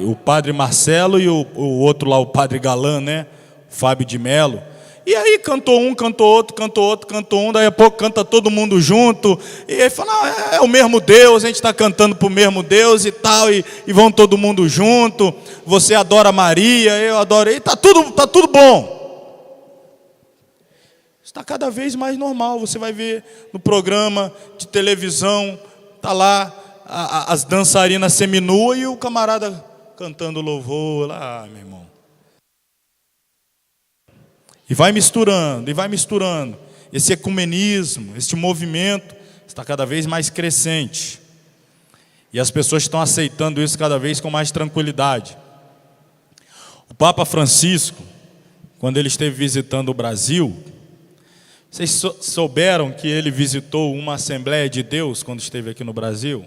o padre Marcelo e o outro lá, o padre Galã, né? Fábio de Melo. E aí cantou um, cantou outro, cantou um, daí a pouco canta todo mundo junto. E aí fala, é o mesmo Deus, a gente está cantando para o mesmo Deus e tal, e vão todo mundo junto. Você adora Maria, eu adoro, e tá tudo bom. Está cada vez mais normal. Você vai ver no programa de televisão, tá lá as dançarinas seminuas e o camarada cantando louvor lá, meu irmão. E vai misturando. Esse ecumenismo, esse movimento está cada vez mais crescente. E as pessoas estão aceitando isso cada vez com mais tranquilidade. O Papa Francisco, quando ele esteve visitando o Brasil, vocês souberam que ele visitou uma Assembleia de Deus quando esteve aqui no Brasil?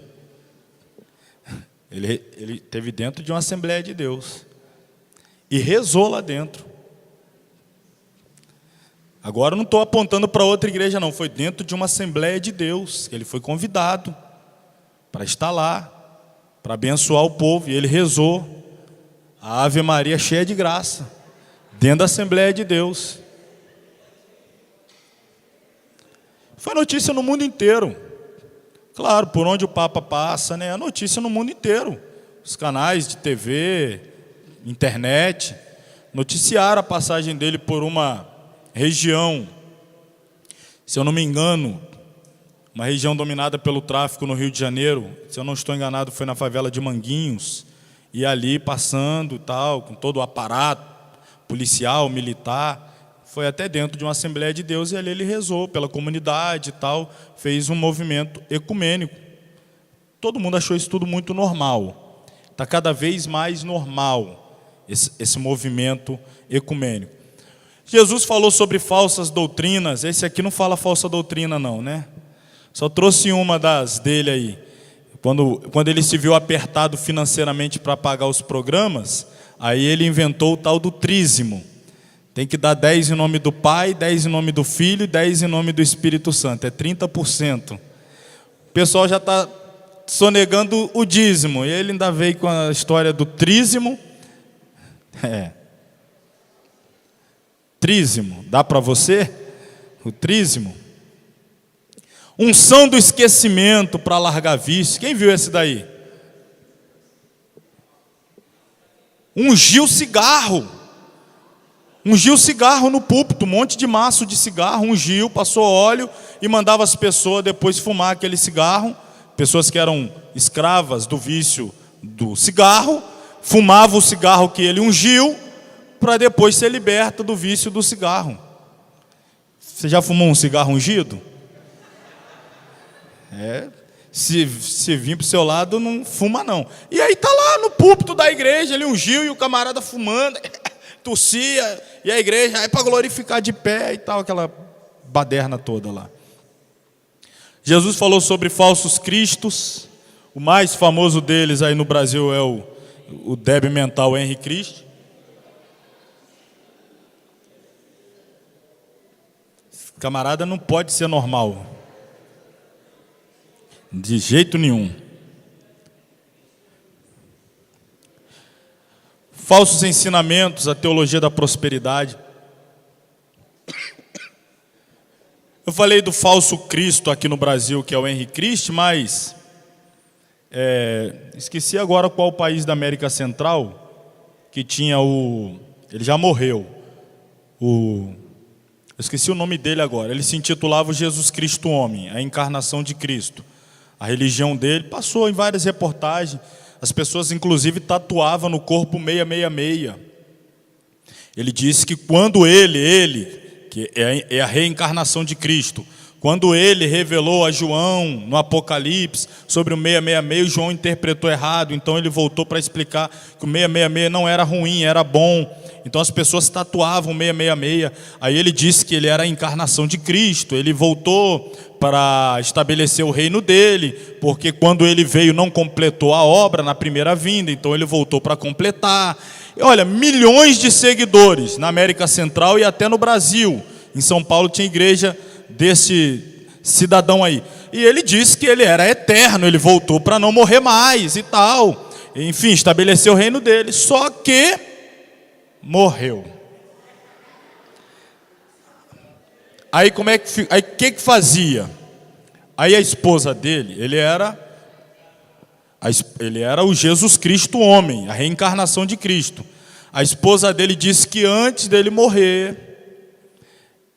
Ele esteve dentro de uma Assembleia de Deus e rezou lá dentro. Agora eu não estou apontando para outra igreja não, foi dentro de uma Assembleia de Deus. Ele foi convidado para estar lá, para abençoar o povo, e ele rezou a Ave Maria cheia de graça, dentro da Assembleia de Deus. Foi notícia no mundo inteiro. Claro, por onde o Papa passa, né? A notícia no mundo inteiro. Os canais de TV, internet, noticiaram a passagem dele por uma região, se eu não me engano, uma região dominada pelo tráfico no Rio de Janeiro. Se eu não estou enganado, foi na favela de Manguinhos. E ali passando e tal, com todo o aparato policial, militar, foi até dentro de uma Assembleia de Deus, e ali ele rezou pela comunidade e tal, fez um movimento ecumênico. Todo mundo achou isso tudo muito normal. Está cada vez mais normal esse movimento ecumênico. Jesus falou sobre falsas doutrinas. Esse aqui não fala falsa doutrina não, né? Só trouxe uma das dele aí. Quando ele se viu apertado financeiramente para pagar os programas, aí ele inventou o tal do trízimo. Tem que dar 10 em nome do Pai, 10 em nome do Filho e 10 em nome do Espírito Santo. É 30%. O pessoal já está sonegando o dízimo. E ele ainda veio com a história do trízimo. Trízimo. Dá para você? O trízimo. Unção do esquecimento para largar vício. Quem viu esse daí? Ungiu cigarro. Ungiu cigarro no púlpito, um monte de maço de cigarro, ungiu, passou óleo e mandava as pessoas depois fumar aquele cigarro. Pessoas que eram escravas do vício do cigarro, fumavam o cigarro que ele ungiu, para depois ser liberta do vício do cigarro. Você já fumou um cigarro ungido? Se vir para o seu lado, não fuma não. E aí está lá no púlpito da igreja, ele ungiu e o camarada fumando. tossia, e a igreja é para glorificar de pé e tal, aquela baderna toda lá. Jesus falou sobre falsos cristos. O mais famoso deles aí no Brasil é o débil mental Henri Cristo. Esse camarada não pode ser normal. De jeito nenhum. Falsos ensinamentos, a teologia da prosperidade. Eu falei do falso Cristo aqui no Brasil, que é o Henri Cristo, mas esqueci agora qual país da América Central que tinha ele já morreu. Eu esqueci o nome dele agora. Ele se intitulava Jesus Cristo Homem, a encarnação de Cristo. A religião dele passou em várias reportagens. As pessoas, inclusive, tatuavam no corpo 666. Ele disse que quando ele, que é a reencarnação de Cristo, quando ele revelou a João, no Apocalipse, sobre o 666, João interpretou errado. Então ele voltou para explicar que o 666 não era ruim, era bom. Então as pessoas tatuavam 666. Aí ele disse que ele era a encarnação de Cristo. Ele voltou para estabelecer o reino dele, porque quando ele veio não completou a obra na primeira vinda, então ele voltou para completar. E olha, milhões de seguidores na América Central e até no Brasil. Em São Paulo tinha igreja desse cidadão aí. E ele disse que ele era eterno, ele voltou para não morrer mais e tal. Enfim, estabeleceu o reino dele, só que morreu. Aí o que fazia? Aí a esposa dele, ele era o Jesus Cristo homem, a reencarnação de Cristo. A esposa dele disse que antes dele morrer,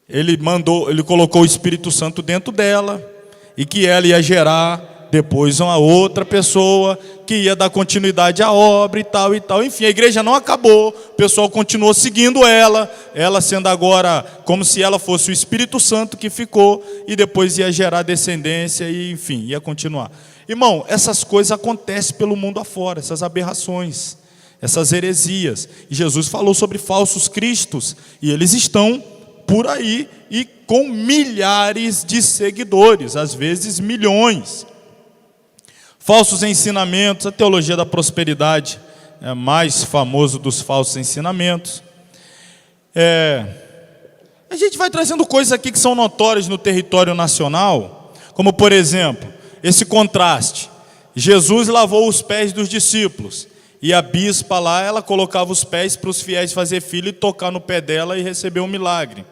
ele colocou o Espírito Santo dentro dela e que ela ia gerar depois uma outra pessoa que ia dar continuidade à obra e tal e tal. Enfim, a igreja não acabou, o pessoal continuou seguindo ela sendo agora como se ela fosse o Espírito Santo que ficou e depois ia gerar descendência e enfim, ia continuar. Irmão, essas coisas acontecem pelo mundo afora, essas aberrações, essas heresias. E Jesus falou sobre falsos cristos e eles estão por aí e com milhares de seguidores, às vezes milhões. Falsos ensinamentos, a teologia da prosperidade é mais famoso dos falsos ensinamentos. A gente vai trazendo coisas aqui que são notórias no território nacional, como por exemplo, esse contraste. Jesus lavou os pés dos discípulos e a bispa lá, ela colocava os pés para os fiéis fazer fila e tocar no pé dela e receber um milagre.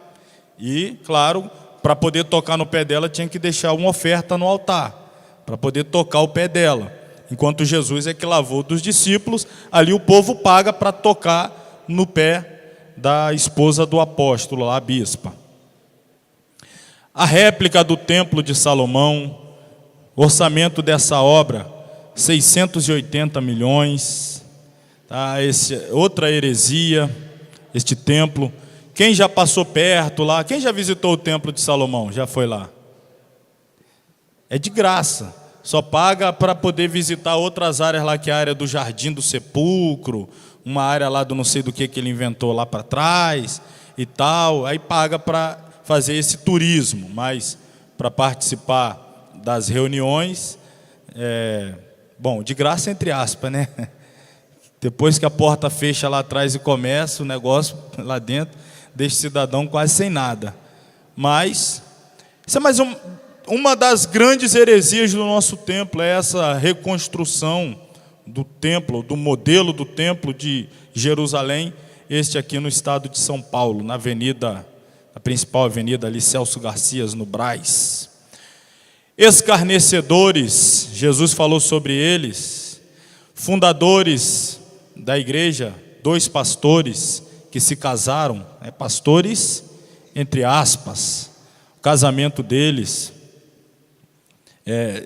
E, claro, para poder tocar no pé dela tinha que deixar uma oferta no altar, para poder tocar o pé dela. Enquanto Jesus é que lavou dos discípulos, ali o povo paga para tocar no pé da esposa do apóstolo, a bispa. A réplica do templo de Salomão, o orçamento dessa obra, 680 milhões. Tá? Outra heresia, este templo. Quem já passou perto lá? Quem já visitou o templo de Salomão? Já foi lá? É de graça, só paga para poder visitar outras áreas lá, que é a área do Jardim do Sepulcro, uma área lá do não sei do que ele inventou lá para trás e tal, aí paga para fazer esse turismo, mas para participar das reuniões, bom, de graça entre aspas, né? Depois que a porta fecha lá atrás e começa o negócio lá dentro, deixa o cidadão quase sem nada. Mas isso é mais uma das grandes heresias do nosso templo, é essa reconstrução do templo, do modelo do templo de Jerusalém, este aqui no estado de São Paulo, na principal avenida ali, Celso Garcias, no Brás. Escarnecedores, Jesus falou sobre eles, fundadores da igreja, 2 pastores que se casaram, pastores entre aspas, o casamento deles,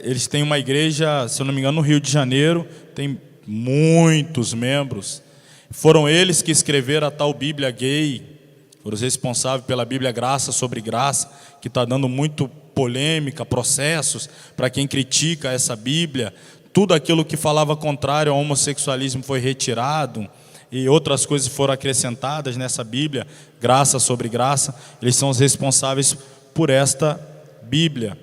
eles têm uma igreja, se eu não me engano, no Rio de Janeiro, tem muitos membros. Foram eles que escreveram a tal Bíblia gay, foram os responsáveis pela Bíblia Graça sobre Graça, que está dando muito polêmica, processos para quem critica essa Bíblia. Tudo aquilo que falava contrário ao homossexualismo foi retirado. e outras coisas foram acrescentadas nessa Bíblia, graça sobre graça. Eles são os responsáveis por esta Bíblia.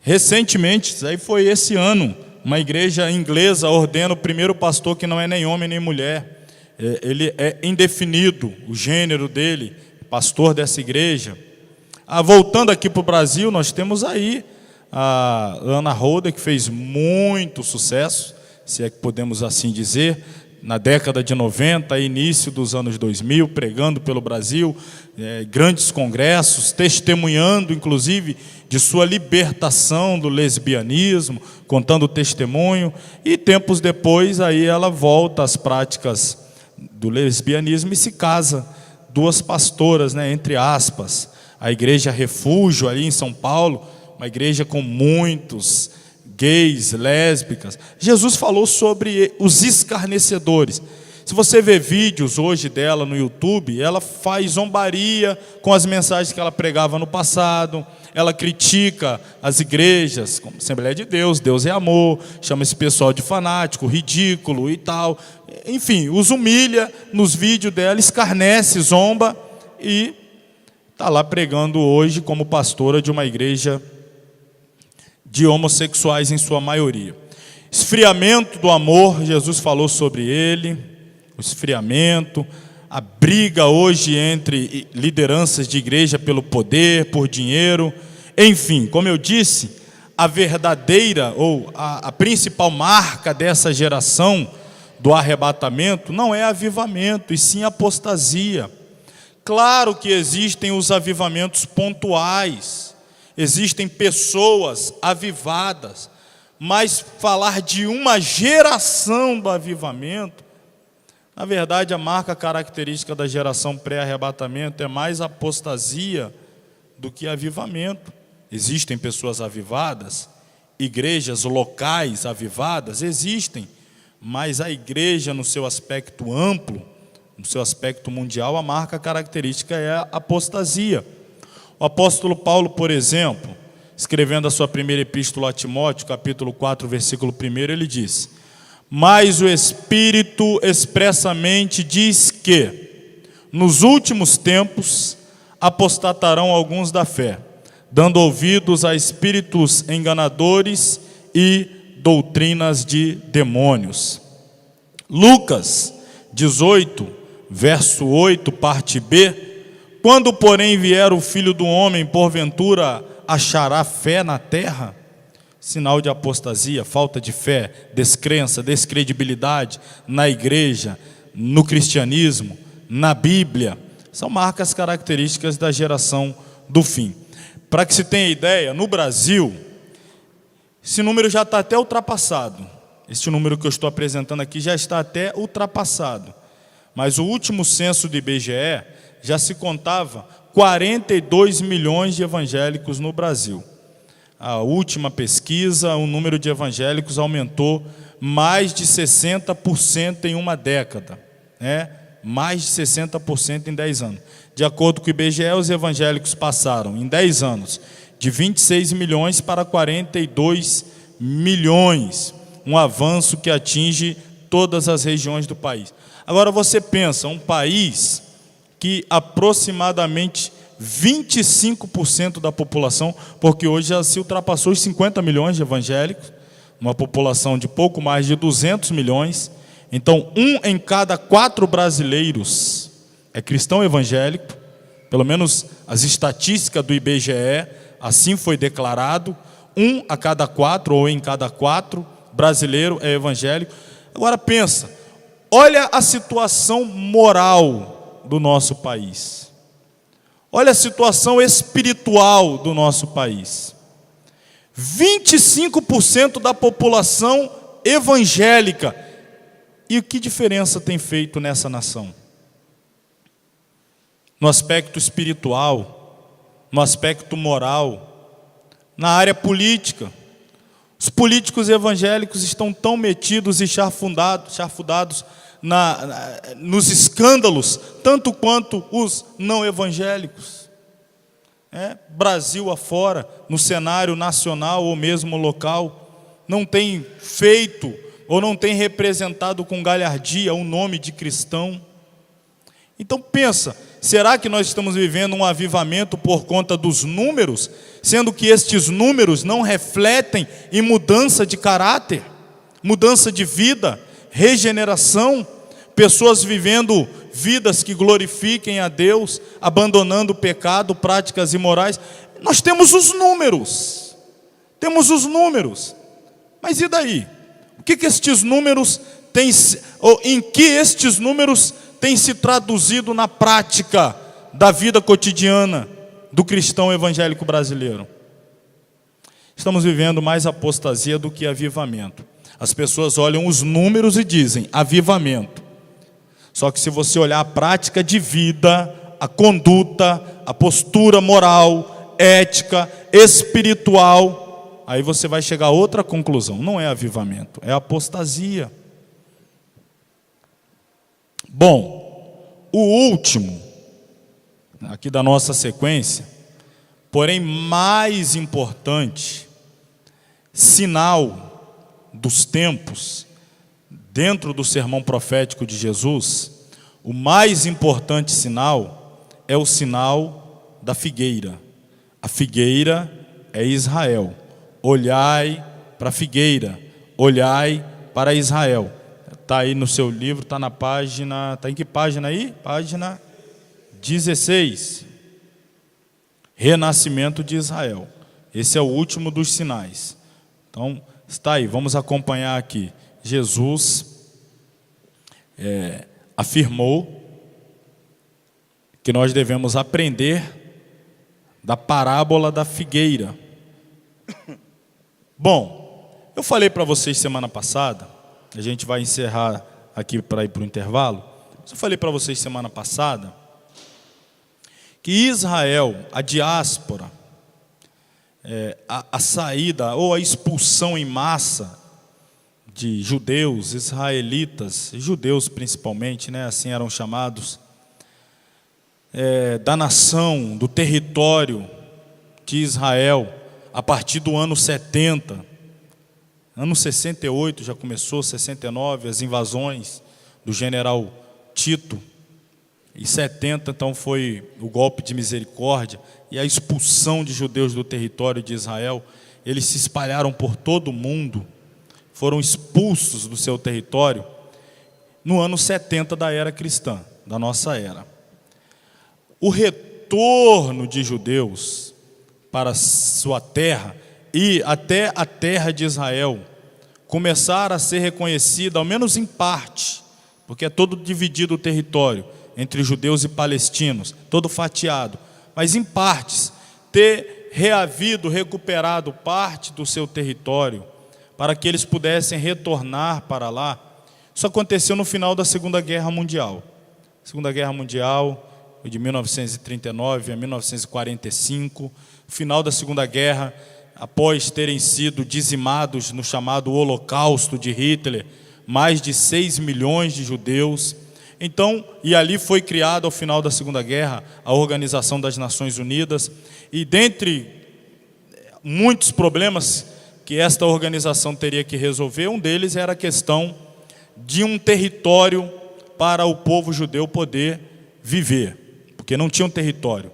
Recentemente, isso aí foi esse ano, uma igreja inglesa ordena o primeiro pastor que não é nem homem nem mulher. Ele é indefinido, o gênero dele, pastor dessa igreja. Voltando aqui para o Brasil, nós temos aí a Ana Holder, que fez muito sucesso, se é que podemos assim dizer, na década de 90, início dos anos 2000, pregando pelo Brasil, grandes congressos, testemunhando, inclusive, de sua libertação do lesbianismo, contando o testemunho, e tempos depois, aí ela volta às práticas do lesbianismo e se casa, duas pastoras, entre aspas, a igreja Refúgio, ali em São Paulo, uma igreja com muitos gays, lésbicas. Jesus falou sobre os escarnecedores. Se você vê vídeos hoje dela no YouTube, ela faz zombaria com as mensagens que ela pregava no passado, ela critica as igrejas, como Assembleia de Deus, Deus é amor, chama esse pessoal de fanático, ridículo e tal. Enfim, os humilha nos vídeos dela, escarnece, zomba e está lá pregando hoje como pastora de uma igreja de homossexuais em sua maioria. Esfriamento do amor, Jesus falou sobre ele, o esfriamento, a briga hoje entre lideranças de igreja pelo poder, por dinheiro, enfim, como eu disse, a verdadeira ou a principal marca dessa geração do arrebatamento não é avivamento, e sim apostasia. Claro que existem os avivamentos pontuais, existem pessoas avivadas, mas falar de uma geração do avivamento, na verdade a marca característica da geração pré-arrebatamento é mais apostasia do que avivamento. Existem pessoas avivadas, igrejas locais avivadas, existem, mas a igreja no seu aspecto amplo, no seu aspecto mundial, a marca característica é a apostasia. O apóstolo Paulo, por exemplo, escrevendo a sua primeira epístola a Timóteo, capítulo 4, versículo 1, ele diz: mas o Espírito expressamente diz que, nos últimos tempos, apostatarão alguns da fé, dando ouvidos a espíritos enganadores e doutrinas de demônios. Lucas 18, verso 8, parte B: quando, porém, vier o Filho do Homem, porventura achará fé na terra? Sinal de apostasia, falta de fé, descrença, descredibilidade na igreja, no cristianismo, na Bíblia. São marcas características da geração do fim. Para que se tenha ideia, no Brasil, esse número já está até ultrapassado. Este número que eu estou apresentando aqui já está até ultrapassado. Mas o último censo do IBGE já se contava 42 milhões de evangélicos no Brasil. A última pesquisa, o número de evangélicos aumentou mais de 60% em uma década, mais de 60% em 10 anos. De acordo com o IBGE, os evangélicos passaram, em 10 anos, de 26 milhões para 42 milhões, um avanço que atinge todas as regiões do país. Agora você pensa, um país que aproximadamente 25% da população, porque hoje já se ultrapassou os 50 milhões de evangélicos, uma população de pouco mais de 200 milhões, então 1 em cada 4 brasileiros é cristão evangélico, pelo menos as estatísticas do IBGE, assim foi declarado, 1 a cada 4 ou em cada 4 brasileiro é evangélico. Agora pensa, olha a situação moral do nosso país. Olha a situação espiritual do nosso país. 25% da população evangélica. E que diferença tem feito nessa nação? No aspecto espiritual, no aspecto moral, na área política. Os políticos evangélicos estão tão metidos e charfudados nos escândalos, tanto quanto os não evangélicos. Brasil afora, no cenário nacional ou mesmo local, não tem feito ou não tem representado com galhardia o nome de cristão. Então pensa, será que nós estamos vivendo um avivamento por conta dos números, sendo que estes números não refletem em mudança de caráter, mudança de vida, regeneração, pessoas vivendo vidas que glorifiquem a Deus, abandonando o pecado, práticas imorais? Nós temos os números, mas e daí? O que estes números têm, ou em que estes números têm se traduzido na prática da vida cotidiana do cristão evangélico brasileiro? Estamos vivendo mais apostasia do que avivamento. As pessoas olham os números e dizem avivamento. Só que se você olhar a prática de vida, a conduta, a postura moral, ética, espiritual, aí você vai chegar a outra conclusão. Não é avivamento, é apostasia. Bom, o último, aqui da nossa sequência, porém mais importante, sinal dos tempos, dentro do sermão profético de Jesus, o mais importante sinal é o sinal da figueira. A figueira é Israel. Olhai para a figueira, olhai para Israel. Está aí no seu livro, está na página, está em que página aí? Página 16. Renascimento de Israel. Esse é o último dos sinais. Então, está aí, vamos acompanhar aqui. Jesus afirmou que nós devemos aprender da parábola da figueira. Bom, eu falei para vocês semana passada, a gente vai encerrar aqui para ir para o intervalo. Eu falei para vocês semana passada que Israel, a diáspora, a saída ou a expulsão em massa de judeus, israelitas, judeus principalmente, né, assim eram chamados, da nação, do território de Israel, a partir do ano 70, ano 68 já começou, 69, as invasões do general Tito, e 70 então foi o golpe de misericórdia e a expulsão de judeus do território de Israel. Eles se espalharam por todo o mundo, foram expulsos do seu território no ano 70 da era cristã, da nossa era. O retorno de judeus para sua terra e até a terra de Israel começar a ser reconhecida, ao menos em parte, porque é todo dividido o território entre judeus e palestinos, todo fatiado, mas em partes, ter reavido, recuperado parte do seu território, para que eles pudessem retornar para lá. Isso aconteceu no final da Segunda Guerra Mundial. Segunda Guerra Mundial, de 1939 a 1945, final da Segunda Guerra, após terem sido dizimados no chamado Holocausto de Hitler, mais de 6 milhões de judeus. Então, e ali foi criada ao final da Segunda Guerra a Organização das Nações Unidas, e dentre muitos problemas que esta organização teria que resolver, um deles era a questão de um território para o povo judeu poder viver, porque não tinham território,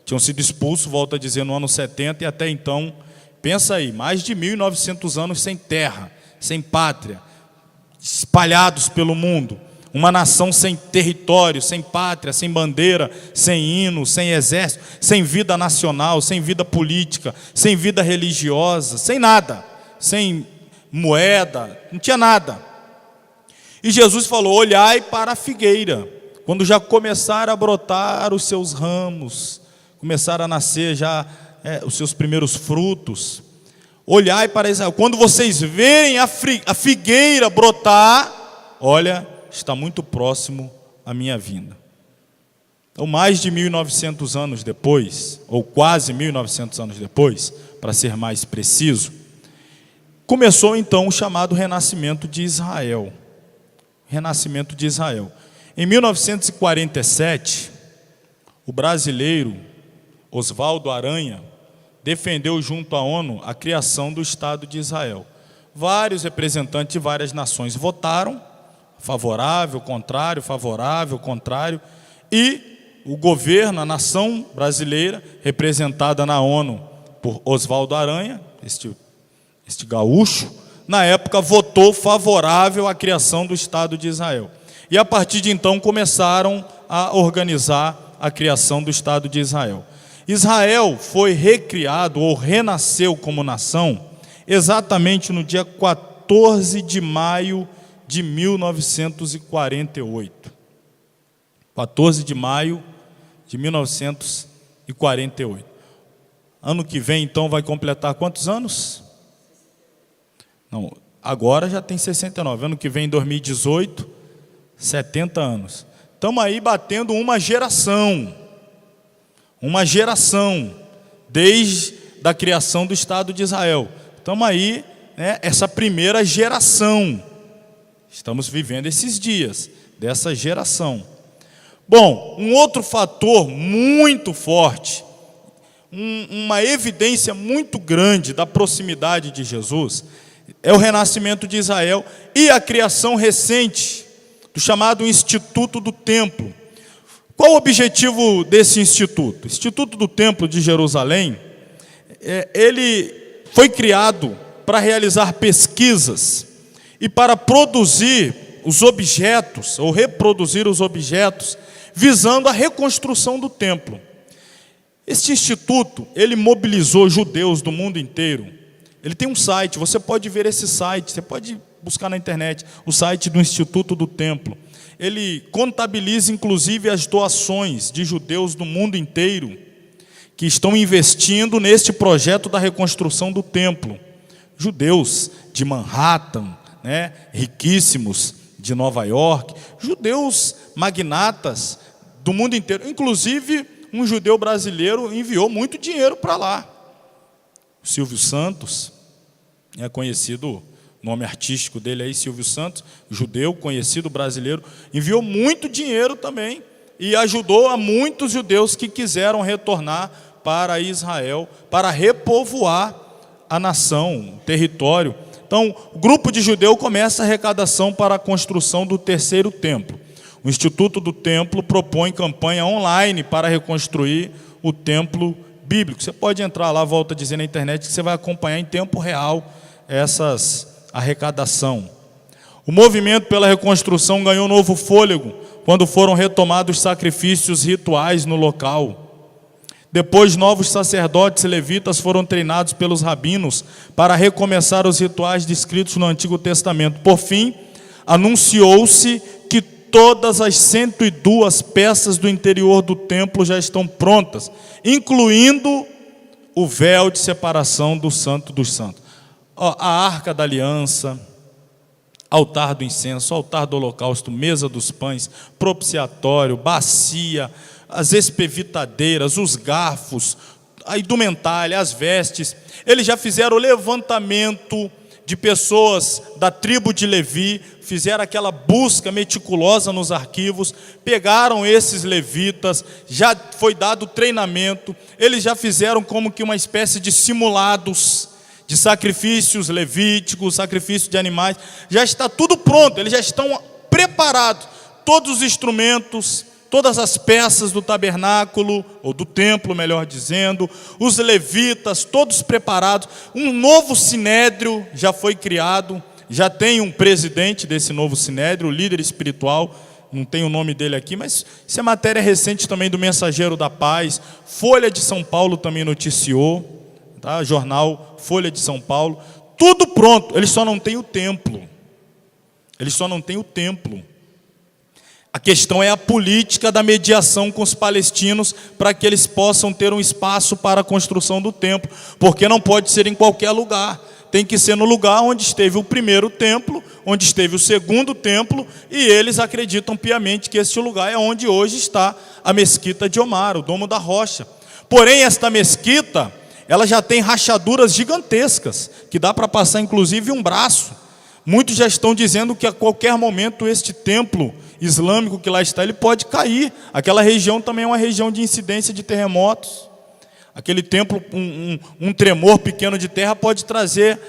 tinham sido expulsos, volto a dizer, no ano 70, e até então, pensa aí, mais de 1.900 anos sem terra, sem pátria, espalhados pelo mundo, uma nação sem território, sem pátria, sem bandeira, sem hino, sem exército, sem vida nacional, sem vida política, sem vida religiosa, sem nada, sem moeda, não tinha nada. E Jesus falou: olhai para a figueira, quando já começar a brotar os seus ramos, começar a nascer já os seus primeiros frutos, olhai para Israel, quando vocês verem a figueira brotar, olha, está muito próximo a minha vinda. Então, mais de 1.900 anos depois, ou quase 1.900 anos depois, para ser mais preciso, começou então o chamado Renascimento de Israel. Renascimento de Israel. Em 1947, o brasileiro Oswaldo Aranha defendeu junto à ONU a criação do Estado de Israel. vários representantes de várias nações votaram, favorável, contrário, e o governo, a nação brasileira, representada na ONU por Oswaldo Aranha, este gaúcho, na época votou favorável à criação do Estado de Israel. E a partir de então começaram a organizar a criação do Estado de Israel. Israel foi recriado ou renasceu como nação exatamente no dia 14 de maio de 1948. 14 de maio de 1948. Ano que vem, então, vai completar quantos anos? Não, agora já tem 69. Ano que vem, em 2018, 70 anos. Estamos aí batendo uma geração, desde a criação do Estado de Israel. Estamos aí, né, essa primeira geração. Estamos vivendo esses dias dessa geração. Bom, um outro fator muito forte, uma evidência muito grande da proximidade de Jesus, é o renascimento de Israel e a criação recente do chamado Instituto do Templo. Qual o objetivo desse instituto? O Instituto do Templo de Jerusalém, ele foi criado para realizar pesquisas e para produzir os objetos, ou reproduzir os objetos, visando a reconstrução do templo. Este instituto, ele mobilizou judeus do mundo inteiro. Ele tem um site, você pode ver esse site, você pode buscar na internet, o site do Instituto do Templo. Ele contabiliza, inclusive, as doações de judeus do mundo inteiro que estão investindo neste projeto da reconstrução do templo. Judeus de Manhattan, né, riquíssimos de Nova York, judeus magnatas do mundo inteiro. Inclusive, um judeu brasileiro enviou muito dinheiro para lá. O Silvio Santos, é conhecido, o nome artístico dele aí, Silvio Santos, judeu, conhecido brasileiro, enviou muito dinheiro também e ajudou a muitos judeus que quiseram retornar para Israel, para repovoar a nação, o território. Então, o grupo de judeu começa a arrecadação para a construção do terceiro templo. O Instituto do Templo propõe campanha online para reconstruir o templo bíblico. Você pode entrar lá, volta a dizer na internet, que você vai acompanhar em tempo real essas arrecadação. O movimento pela reconstrução ganhou novo fôlego quando foram retomados sacrifícios rituais no local. Depois, novos sacerdotes e levitas foram treinados pelos rabinos para recomeçar os rituais descritos no Antigo Testamento. Por fim, anunciou-se que todas as 102 peças do interior do templo já estão prontas, incluindo o véu de separação do Santo dos Santos. A Arca da Aliança, altar do incenso, altar do holocausto, mesa dos pães, propiciatório, bacia, as espevitadeiras, os garfos, a indumentária, as vestes. Eles já fizeram o levantamento de pessoas da tribo de Levi, fizeram aquela busca meticulosa nos arquivos, pegaram esses levitas, já foi dado treinamento, eles já fizeram como que uma espécie de simulados de sacrifícios levíticos, sacrifício de animais, já está tudo pronto, eles já estão preparados, todos os instrumentos, todas as peças do tabernáculo, ou do templo, melhor dizendo, os levitas, todos preparados. Um novo sinédrio já foi criado, já tem um presidente desse novo sinédrio, o líder espiritual, não tem o nome dele aqui, mas isso é matéria recente também do Mensageiro da Paz. Folha de São Paulo também noticiou, tá? Jornal Folha de São Paulo, tudo pronto, eles só não têm o templo. Eles só não têm o templo. A questão é a política da mediação com os palestinos para que eles possam ter um espaço para a construção do templo, porque não pode ser em qualquer lugar, tem que ser no lugar onde esteve o primeiro templo, onde esteve o segundo templo, e eles acreditam piamente que este lugar é onde hoje está a mesquita de Omar, o Domo da Rocha. Porém, esta mesquita, ela já tem rachaduras gigantescas, que dá para passar inclusive um braço. Muitos já estão dizendo que a qualquer momento este templo islâmico que lá está, ele pode cair. Aquela região também é uma região de incidência de terremotos. Aquele templo, um tremor pequeno de terra pode trazer,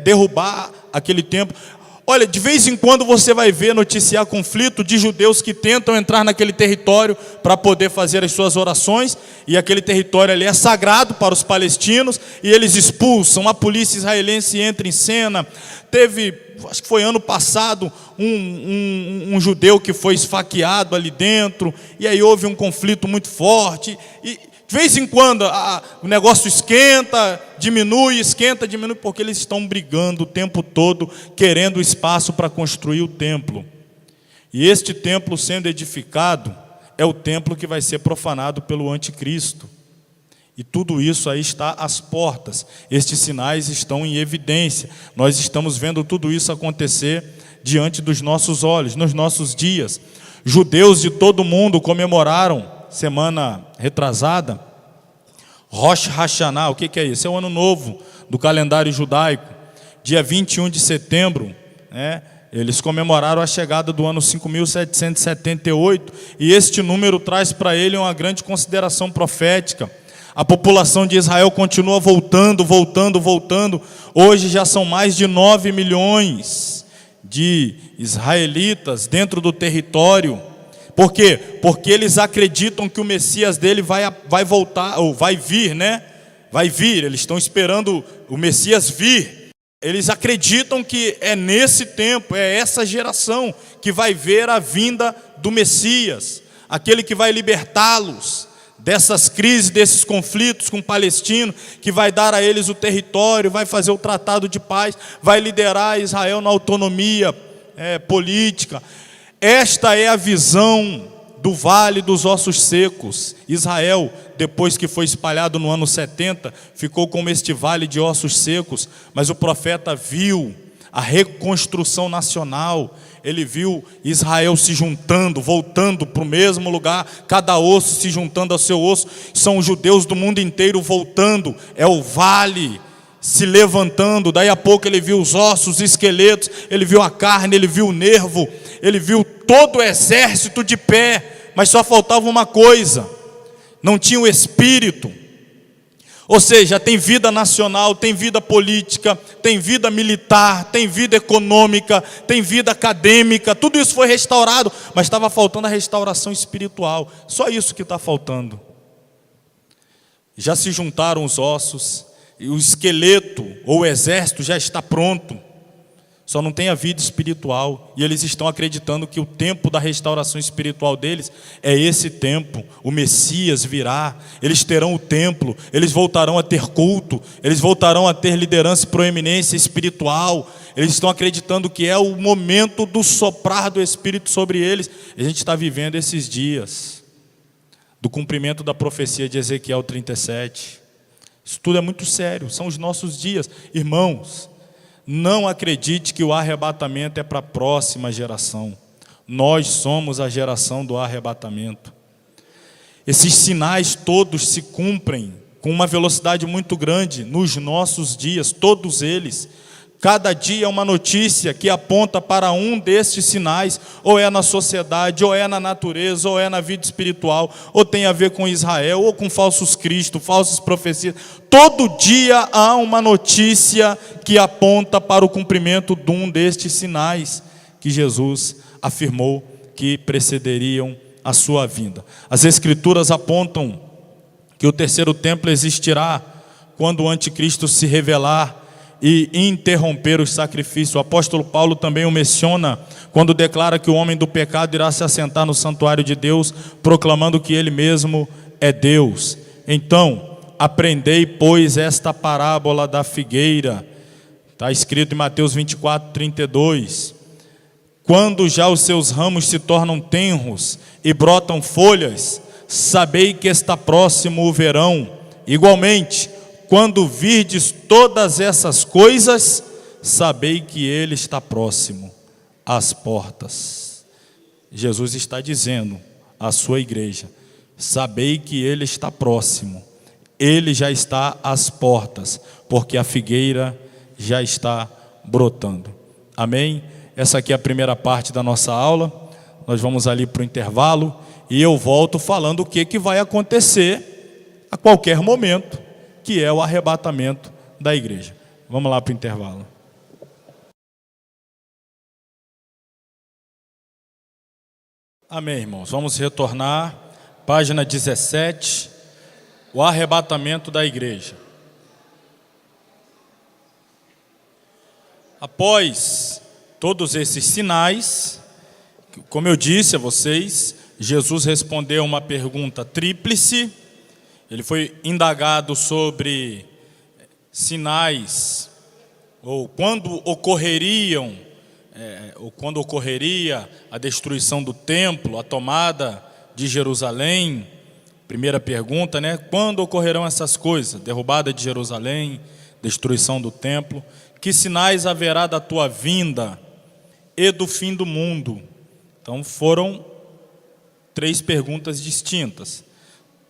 derrubar aquele templo. Olha, de vez em quando você vai ver noticiar conflito de judeus que tentam entrar naquele território para poder fazer as suas orações, e aquele território ali é sagrado para os palestinos, e eles expulsam, a polícia israelense entra em cena. Teve, acho que foi ano passado, um judeu que foi esfaqueado ali dentro, e aí houve um conflito muito forte, e de vez em quando o negócio esquenta, diminui, porque eles estão brigando o tempo todo, querendo espaço para construir o templo. E este templo sendo edificado, é o templo que vai ser profanado pelo anticristo. E tudo isso aí está às portas. Estes sinais estão em evidência. Nós estamos vendo tudo isso acontecer diante dos nossos olhos, nos nossos dias. Judeus de todo mundo comemoraram, semana retrasada, Rosh Hashanah. O que é isso? É o ano novo do calendário judaico. Dia 21 de setembro, eles comemoraram a chegada do ano 5778, e este número traz para ele uma grande consideração profética. A população de Israel continua voltando. Hoje já são mais de 9 milhões de israelitas dentro do território. Por quê? Porque eles acreditam que o Messias dele vai voltar, ou vai vir, Vai vir, eles estão esperando o Messias vir. Eles acreditam que é nesse tempo, é essa geração que vai ver a vinda do Messias, aquele que vai libertá-los dessas crises, desses conflitos com o palestino, que vai dar a eles o território, vai fazer o tratado de paz, vai liderar Israel na autonomia política. Esta é a visão do vale dos ossos secos. Israel, depois que foi espalhado no ano 70, ficou como este vale de ossos secos, mas o profeta viu a reconstrução nacional. Ele viu Israel se juntando, voltando para o mesmo lugar, cada osso se juntando ao seu osso. São os judeus do mundo inteiro voltando, é o vale se levantando. Daí a pouco ele viu os ossos, os esqueletos, ele viu a carne, ele viu o nervo, ele viu todo o exército de pé, mas só faltava uma coisa: não tinha o espírito. Ou seja, tem vida nacional, tem vida política, tem vida militar, tem vida econômica, tem vida acadêmica, tudo isso foi restaurado, mas estava faltando a restauração espiritual. Só isso que está faltando. Já se juntaram os ossos, e o esqueleto ou o exército já está pronto, só não tem a vida espiritual, e eles estão acreditando que o tempo da restauração espiritual deles é esse tempo. O Messias virá, eles terão o templo, eles voltarão a ter culto, eles voltarão a ter liderança e proeminência espiritual. Eles estão acreditando que é o momento do soprar do Espírito sobre eles. A gente está vivendo esses dias do cumprimento da profecia de Ezequiel 37. Isso tudo é muito sério, são os nossos dias. Irmãos, não acredite que o arrebatamento é para a próxima geração. Nós somos a geração do arrebatamento. Esses sinais todos se cumprem com uma velocidade muito grande nos nossos dias, todos eles. Cada dia é uma notícia que aponta para um destes sinais, ou é na sociedade, ou é na natureza, ou é na vida espiritual, ou tem a ver com Israel, ou com falsos cristos, falsas profecias. Todo dia há uma notícia que aponta para o cumprimento de um destes sinais que Jesus afirmou que precederiam a sua vinda. As Escrituras apontam que o terceiro templo existirá quando o anticristo se revelar e interromper os sacrifícios. O apóstolo Paulo também o menciona quando declara que o homem do pecado irá se assentar no santuário de Deus, proclamando que ele mesmo é Deus. Então, aprendei, pois, esta parábola da figueira. Está escrito em Mateus 24:32. Quando já os seus ramos se tornam tenros e brotam folhas, sabei que está próximo o verão. Igualmente, quando virdes todas essas coisas, sabei que ele está próximo às portas. Jesus está dizendo à sua igreja: sabei que ele está próximo, ele já está às portas, porque a figueira já está brotando. Amém? Essa aqui é a primeira parte da nossa aula. Nós vamos ali para o intervalo, e eu volto falando o que vai acontecer a qualquer momento, que é o arrebatamento da igreja. Vamos lá para o intervalo. Amém, irmãos. Vamos retornar, página 17, o arrebatamento da igreja. Após todos esses sinais, como eu disse a vocês, Jesus respondeu uma pergunta tríplice. Ele foi indagado sobre sinais, ou quando ocorreria a destruição do templo, a tomada de Jerusalém. Primeira pergunta, né? Quando ocorrerão essas coisas? Derrubada de Jerusalém, destruição do templo. Que sinais haverá da tua vinda e do fim do mundo? Então foram 3 perguntas distintas.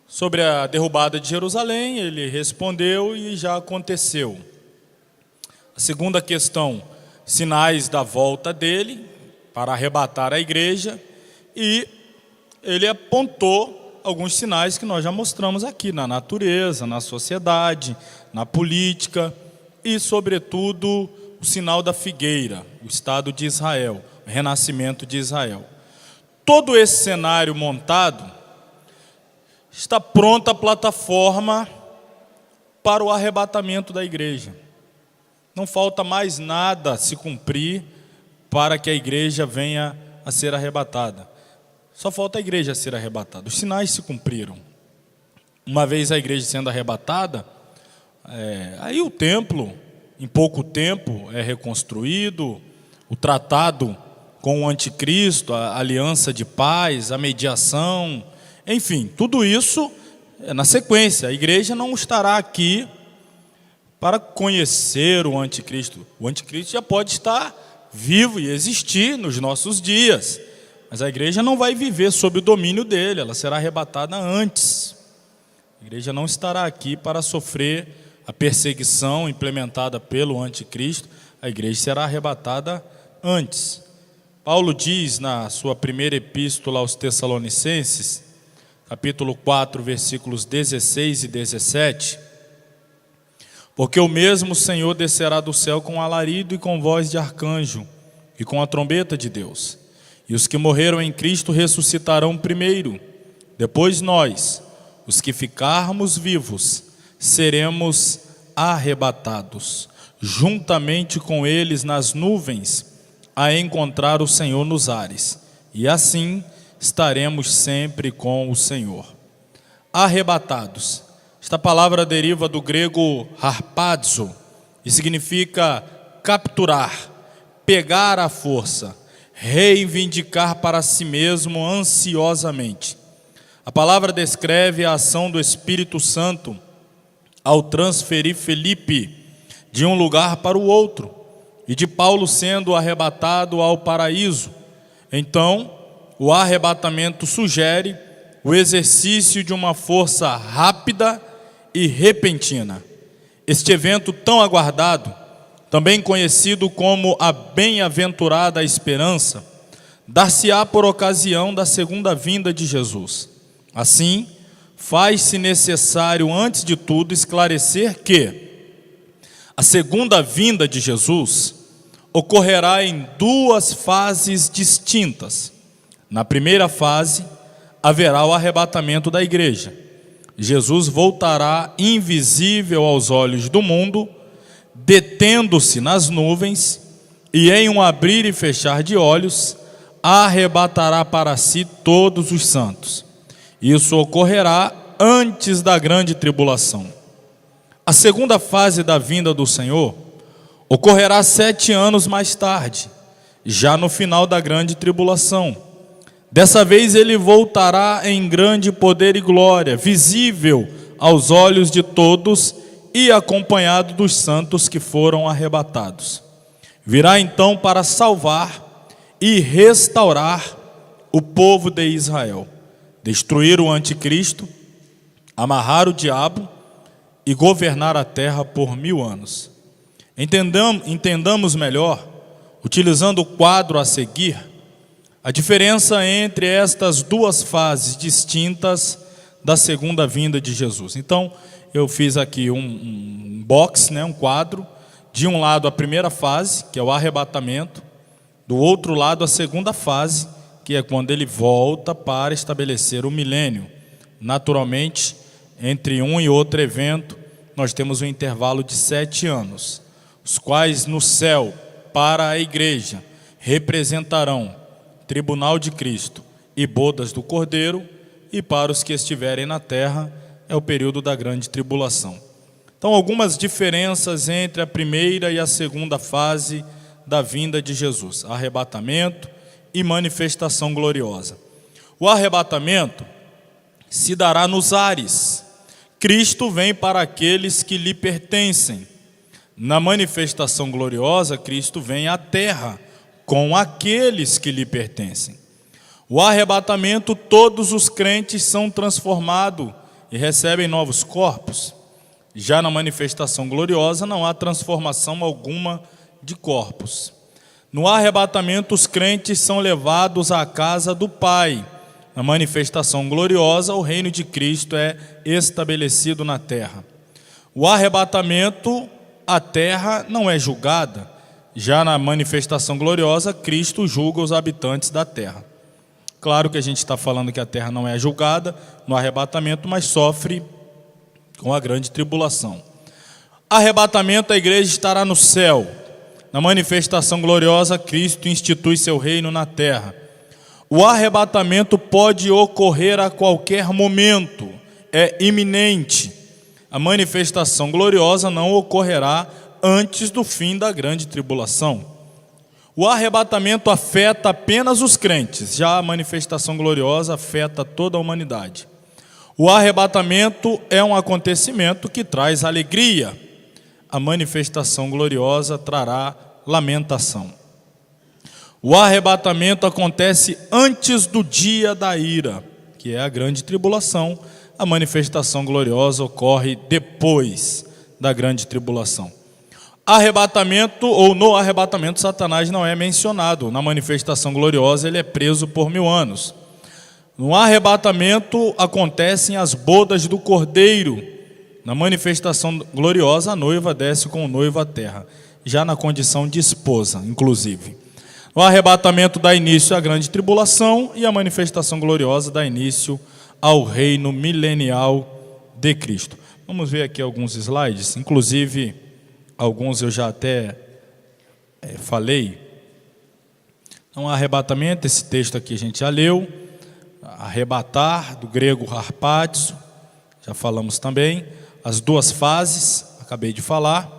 Sobre a derrubada de Jerusalém, ele respondeu e já aconteceu. A segunda questão, sinais da volta dele para arrebatar a igreja, e ele apontou alguns sinais que nós já mostramos aqui, na natureza, na sociedade, na política e, sobretudo, o sinal da figueira, o Estado de Israel, o renascimento de Israel. Todo esse cenário montado, está pronta a plataforma para o arrebatamento da igreja. Não falta mais nada a se cumprir para que a igreja venha a ser arrebatada. Só falta a igreja ser arrebatada. Os sinais se cumpriram. Uma vez a igreja sendo arrebatada, aí o templo, em pouco tempo, é reconstruído, o tratado com o anticristo, a aliança de paz, a mediação, enfim, tudo isso é na sequência. A igreja não estará aqui para conhecer o anticristo. O anticristo já pode estar vivo e existir nos nossos dias, mas a igreja não vai viver sob o domínio dele, ela será arrebatada antes. A igreja não estará aqui para sofrer a perseguição implementada pelo anticristo, a igreja será arrebatada antes. Paulo diz na sua primeira epístola aos Tessalonicenses, capítulo 4, versículos 16 e 17, porque o mesmo Senhor descerá do céu com alarido e com voz de arcanjo e com a trombeta de Deus, e os que morreram em Cristo ressuscitarão primeiro. Depois nós, os que ficarmos vivos, seremos arrebatados, juntamente com eles nas nuvens, a encontrar o Senhor nos ares, e assim estaremos sempre com o Senhor. Arrebatados. Esta palavra deriva do grego harpazo e significa capturar, pegar à força, reivindicar para si mesmo ansiosamente. A palavra descreve a ação do Espírito Santo ao transferir Felipe de um lugar para o outro, e de Paulo sendo arrebatado ao paraíso. Então, o arrebatamento sugere o exercício de uma força rápida e repentina. Este evento tão aguardado, também conhecido como a bem-aventurada esperança, dar-se-á por ocasião da segunda vinda de Jesus. Assim, faz-se necessário, antes de tudo, esclarecer que a segunda vinda de Jesus ocorrerá em 2 fases distintas. Na primeira fase, haverá o arrebatamento da igreja. Jesus voltará invisível aos olhos do mundo, detendo-se nas nuvens, e em um abrir e fechar de olhos, arrebatará para si todos os santos. Isso ocorrerá antes da grande tribulação. A segunda fase da vinda do Senhor ocorrerá 7 anos mais tarde, já no final da grande tribulação. Dessa vez ele voltará em grande poder e glória, visível aos olhos de todos e acompanhado dos santos que foram arrebatados. Virá então para salvar e restaurar o povo de Israel, destruir o anticristo, amarrar o diabo e governar a terra por 1000 anos. Entendamos melhor, utilizando o quadro a seguir, a diferença entre estas 2 fases distintas da segunda vinda de Jesus. Então, eu fiz aqui um box, um quadro. De um lado, a primeira fase, que é o arrebatamento. Do outro lado, a segunda fase, que é quando ele volta para estabelecer o milênio. Naturalmente, entre um e outro evento, nós temos um intervalo de 7 anos, os quais no céu, para a igreja, representarão tribunal de Cristo e bodas do Cordeiro, e para os que estiverem na terra, é o período da grande tribulação. Então, algumas diferenças entre a primeira e a segunda fase da vinda de Jesus: arrebatamento e manifestação gloriosa. O arrebatamento se dará nos ares. Cristo vem para aqueles que lhe pertencem. Na manifestação gloriosa, Cristo vem à terra com aqueles que lhe pertencem. O arrebatamento, todos os crentes são transformados e recebem novos corpos. Já na manifestação gloriosa, não há transformação alguma de corpos. No arrebatamento, os crentes são levados à casa do Pai. Na manifestação gloriosa, o reino de Cristo é estabelecido na terra. O arrebatamento, a terra não é julgada. Já na manifestação gloriosa, Cristo julga os habitantes da terra. Claro que a gente está falando que a terra não é julgada no arrebatamento, mas sofre com a grande tribulação. Arrebatamento, a igreja estará no céu. Na manifestação gloriosa, Cristo institui seu reino na terra. O arrebatamento pode ocorrer a qualquer momento, é iminente. A manifestação gloriosa não ocorrerá antes do fim da grande tribulação. O arrebatamento afeta apenas os crentes, já a manifestação gloriosa afeta toda a humanidade. O arrebatamento é um acontecimento que traz alegria. A manifestação gloriosa trará lamentação. O arrebatamento acontece antes do dia da ira, que é a grande tribulação. A manifestação gloriosa ocorre depois da grande tribulação. Arrebatamento, ou no arrebatamento, Satanás não é mencionado. Na manifestação gloriosa, ele é preso por 1000 anos. No arrebatamento acontecem as bodas do Cordeiro. Na manifestação gloriosa, a noiva desce com o noivo à terra, já na condição de esposa, inclusive. O arrebatamento dá início à grande tribulação e a manifestação gloriosa dá início ao reino milenial de Cristo. Vamos ver aqui alguns slides, inclusive alguns eu já até falei. Então, arrebatamento, esse texto aqui a gente já leu. Arrebatar, do grego harpazo, já falamos também. As duas fases, acabei de falar.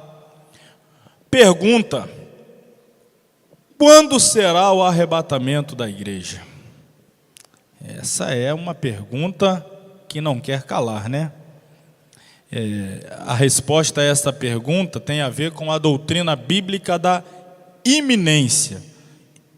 Pergunta: quando será o arrebatamento da igreja? Essa é uma pergunta que não quer calar, né? A resposta a essa pergunta tem a ver com a doutrina bíblica da iminência.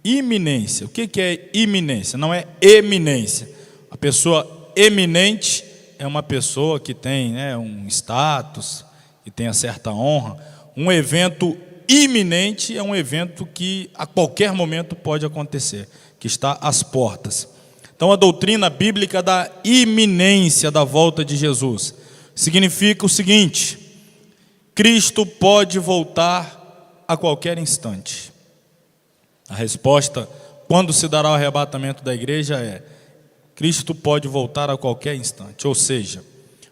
Iminência. O que é iminência? Não é eminência. A pessoa eminente é uma pessoa que tem um status, que tem a certa honra. Um evento iminente é um evento que a qualquer momento pode acontecer, que está às portas. Então, a doutrina bíblica da iminência da volta de Jesus significa o seguinte: Cristo pode voltar a qualquer instante. A resposta, quando se dará o arrebatamento da igreja, é: Cristo pode voltar a qualquer instante. Ou seja,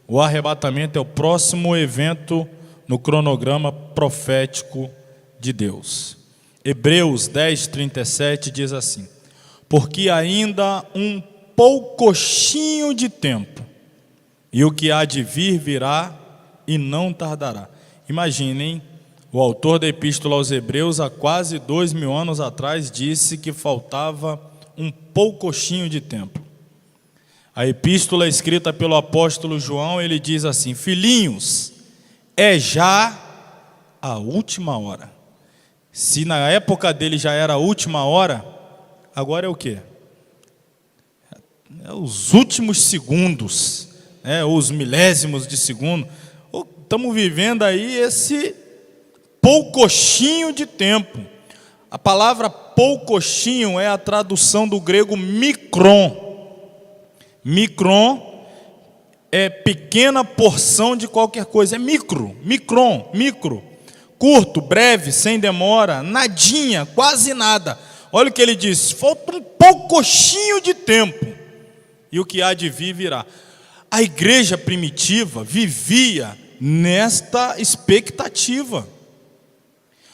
o arrebatamento é o próximo evento no cronograma profético de Deus. Hebreus 10:37 diz assim: porque ainda um poucochinho de tempo, e o que há de vir virá e não tardará. Imaginem, o autor da epístola aos Hebreus, há quase 2000 anos atrás, disse que faltava um poucochinho de tempo. A epístola escrita pelo apóstolo João, ele diz assim: filhinhos, é já a última hora. Se na época dele já era a última hora, agora é o quê? É os últimos segundos, os milésimos de segundo. Estamos vivendo aí esse poucochinho de tempo. A palavra poucochinho é a tradução do grego micron. Micron é pequena porção de qualquer coisa, é micro, curto, breve, sem demora, nadinha, quase nada. Olha o que ele diz: falta um poucochinho de tempo, e o que há de vir virá. A igreja primitiva vivia nesta expectativa.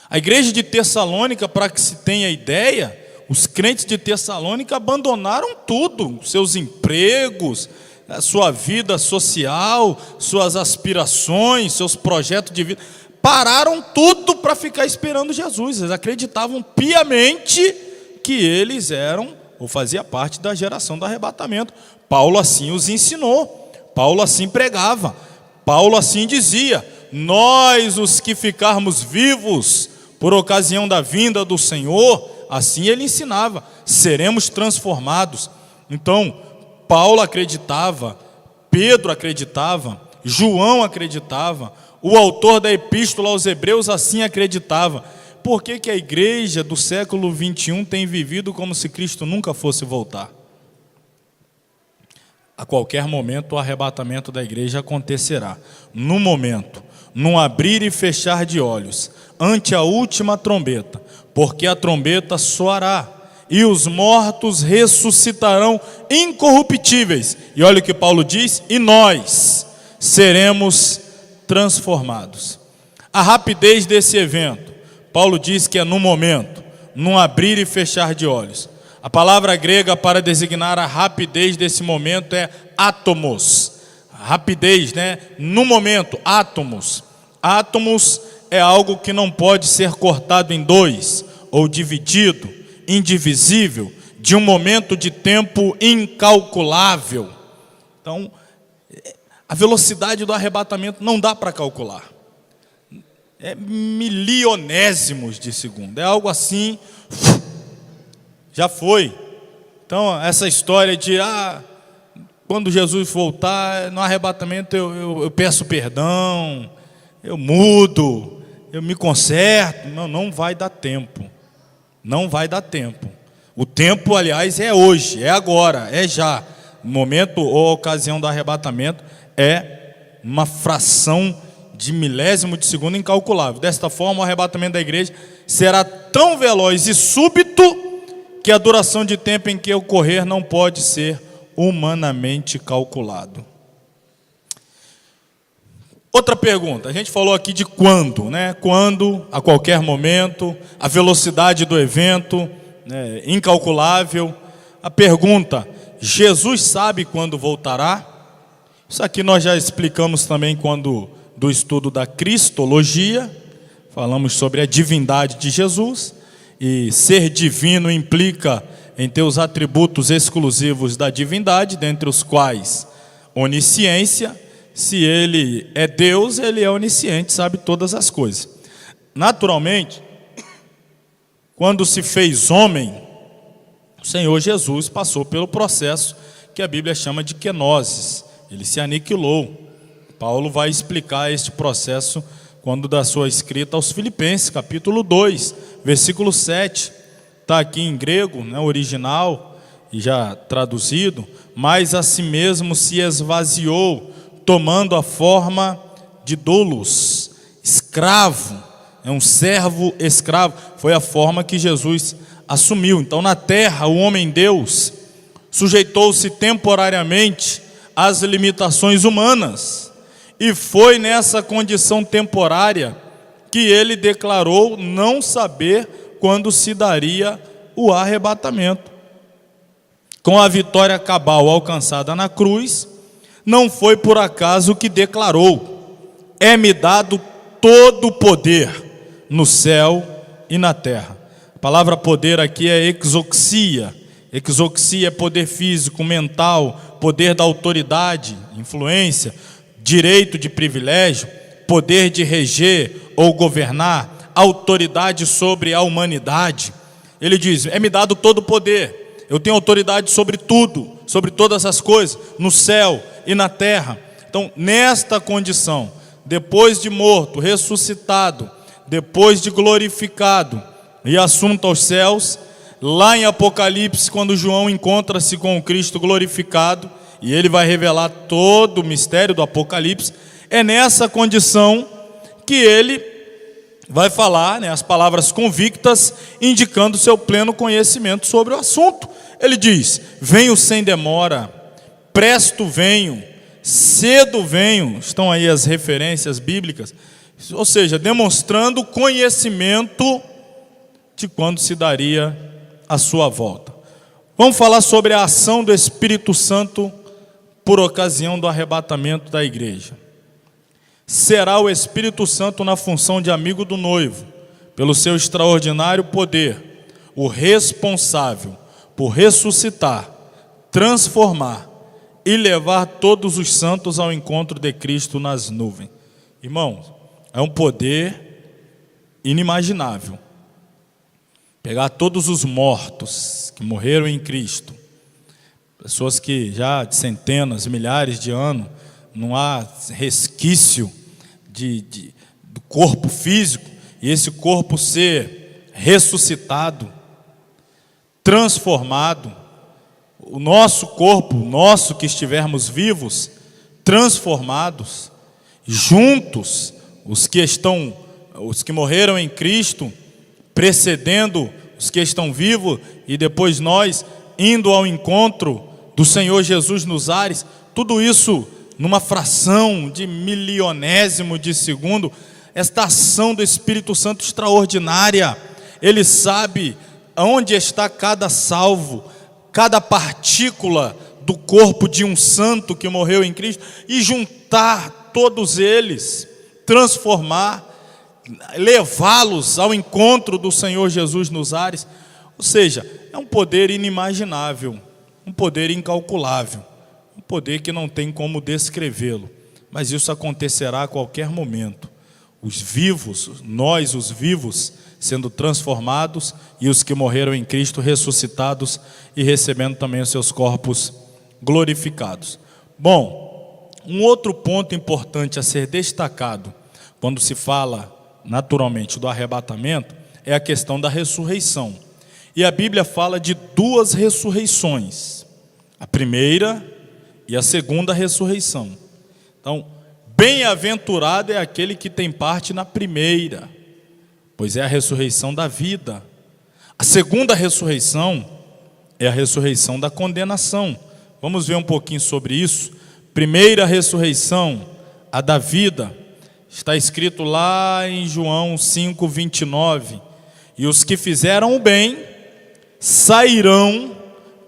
A igreja de Tessalônica, para que se tenha ideia, os crentes de Tessalônica abandonaram tudo, seus empregos, a sua vida social, suas aspirações, seus projetos de vida, pararam tudo para ficar esperando Jesus. Eles acreditavam piamente que eles eram, ou fazia parte da geração do arrebatamento. Paulo assim os ensinou, Paulo assim pregava, Paulo assim dizia: nós, os que ficarmos vivos por ocasião da vinda do Senhor, assim ele ensinava, seremos transformados. Então, Paulo acreditava, Pedro acreditava, João acreditava, o autor da epístola aos Hebreus assim acreditava. Por que que a igreja do século 21 tem vivido como se Cristo nunca fosse voltar? A qualquer momento o arrebatamento da igreja acontecerá. No momento, num abrir e fechar de olhos, ante a última trombeta, porque a trombeta soará, e os mortos ressuscitarão incorruptíveis. E olha o que Paulo diz: e nós seremos transformados. A rapidez desse evento, Paulo diz que é no momento, num abrir e fechar de olhos. A palavra grega para designar a rapidez desse momento é átomos. Rapidez, né? No momento, átomos. Átomos é algo que não pode ser cortado em dois, ou dividido, indivisível, de um momento de tempo incalculável. Então, a velocidade do arrebatamento não dá para calcular. É milionésimos de segundo, é algo assim, já foi. Então, essa história de, quando Jesus voltar, no arrebatamento eu peço perdão, eu mudo, eu me conserto. Não vai dar tempo. Não vai dar tempo. O tempo, aliás, é hoje, é agora, é já. O momento ou ocasião do arrebatamento é uma fração de milésimo de segundo incalculável. Desta forma, o arrebatamento da igreja será tão veloz e súbito que a duração de tempo em que ocorrer não pode ser humanamente calculado. Outra pergunta, a gente falou aqui de quando, né? Quando, a qualquer momento, a velocidade do evento, né? Incalculável. A pergunta: Jesus sabe quando voltará? Isso aqui nós já explicamos também quando do estudo da cristologia, falamos sobre a divindade de Jesus, e ser divino implica em ter os atributos exclusivos da divindade, dentre os quais onisciência. Se ele é Deus, ele é onisciente, sabe todas as coisas. Naturalmente, quando se fez homem, o Senhor Jesus passou pelo processo que a Bíblia chama de kenosis. Ele se aniquilou. Paulo vai explicar este processo quando da sua escrita aos Filipenses, capítulo 2, versículo 7. Está aqui em grego, né, original, e já traduzido. Mas a si mesmo se esvaziou, tomando a forma de doulos, escravo, é um servo escravo. Foi a forma que Jesus assumiu. Então, na terra, o homem-deus sujeitou-se temporariamente às limitações humanas, e foi nessa condição temporária que ele declarou não saber quando se daria o arrebatamento. Com a vitória cabal alcançada na cruz, não foi por acaso que declarou: é-me dado todo o poder no céu e na terra. A palavra poder aqui é exoxia. Exoxia é poder físico, mental, poder da autoridade, influência, direito de privilégio, poder de reger ou governar, autoridade sobre a humanidade. Ele diz: é-me dado todo o poder, eu tenho autoridade sobre tudo, sobre todas as coisas, no céu e na terra. Então, nesta condição, depois de morto, ressuscitado, depois de glorificado e assunto aos céus, lá em Apocalipse, quando João encontra-se com o Cristo glorificado, e ele vai revelar todo o mistério do Apocalipse. É nessa condição que ele vai falar, né, as palavras convictas, indicando seu pleno conhecimento sobre o assunto. Ele diz: venho sem demora, presto venho, cedo venho. Estão aí as referências bíblicas, ou seja, demonstrando conhecimento de quando se daria a sua volta. Vamos falar sobre a ação do Espírito Santo por ocasião do arrebatamento da igreja. Será o Espírito Santo na função de amigo do noivo, pelo seu extraordinário poder, o responsável por ressuscitar, transformar e levar todos os santos ao encontro de Cristo nas nuvens. Irmãos, é um poder inimaginável. Pegar todos os mortos que morreram em Cristo, pessoas que já de centenas, milhares de anos, não há resquício do corpo físico, e esse corpo ser ressuscitado, transformado, o nosso corpo, nosso que estivermos vivos, transformados, juntos, os que morreram em Cristo, precedendo os que estão vivos, e depois nós indo ao encontro do Senhor Jesus nos ares, tudo isso numa fração de milionésimo de segundo. Esta ação do Espírito Santo extraordinária, ele sabe onde está cada salvo, cada partícula do corpo de um santo que morreu em Cristo, e juntar todos eles, transformar, levá-los ao encontro do Senhor Jesus nos ares. Ou seja, é um poder inimaginável, um poder incalculável, um poder que não tem como descrevê-lo, mas isso acontecerá a qualquer momento. Os vivos, nós os vivos, sendo transformados, e os que morreram em Cristo ressuscitados e recebendo também os seus corpos glorificados. Bom, um outro ponto importante a ser destacado quando se fala naturalmente do arrebatamento é a questão da ressurreição. E a Bíblia fala de duas ressurreições, a primeira e a segunda ressurreição. Então, bem-aventurado é aquele que tem parte na primeira, pois é a ressurreição da vida. A segunda ressurreição é a ressurreição da condenação. Vamos ver um pouquinho sobre isso. Primeira ressurreição, a da vida, está escrito lá em João 5:29, e os que fizeram o bem sairão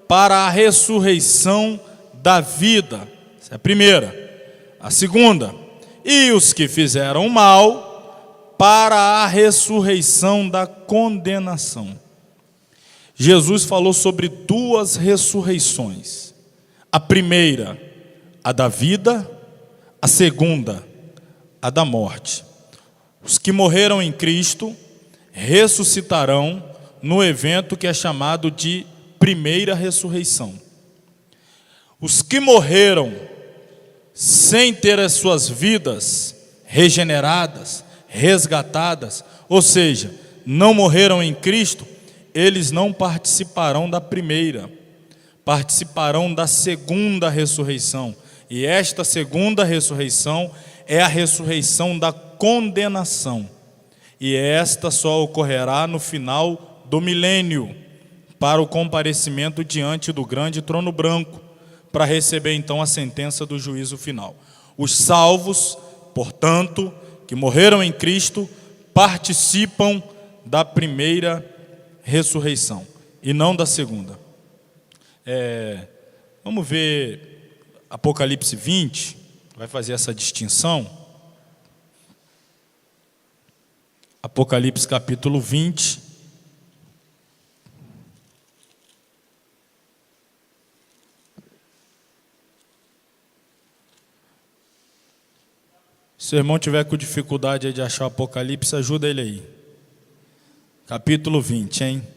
para a ressurreição da vida. Essa é a primeira. A segunda, e os que fizeram o mal para a ressurreição da condenação. Jesus falou sobre duas ressurreições. A primeira, a da vida, a segunda, a da morte. Os que morreram em Cristo ressuscitarão no evento que é chamado de primeira ressurreição. Os que morreram sem ter as suas vidas regeneradas, resgatadas, ou seja, não morreram em Cristo, eles não participarão da primeira, participarão da segunda ressurreição. E esta segunda ressurreição é a ressurreição da condenação. E esta só ocorrerá no final do milênio, para o comparecimento diante do grande trono branco, para receber então a sentença do juízo final. Os salvos, portanto, que morreram em Cristo, participam da primeira ressurreição e não da segunda. Vamos ver Apocalipse 20, vai fazer essa distinção. Apocalipse capítulo 20. Se o irmão tiver com dificuldade de achar o Apocalipse, ajuda ele aí. Capítulo 20, hein?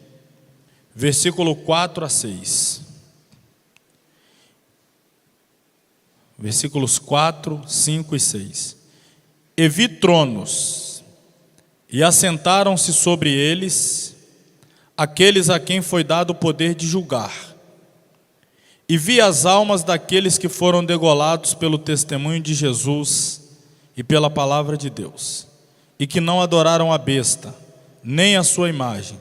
Versículo 4 a 6. Versículos 4, 5 e 6. E vi tronos, e assentaram-se sobre eles aqueles a quem foi dado o poder de julgar. e vi as almas daqueles que foram degolados pelo testemunho de Jesus e pela palavra de Deus, e que não adoraram a besta, nem a sua imagem,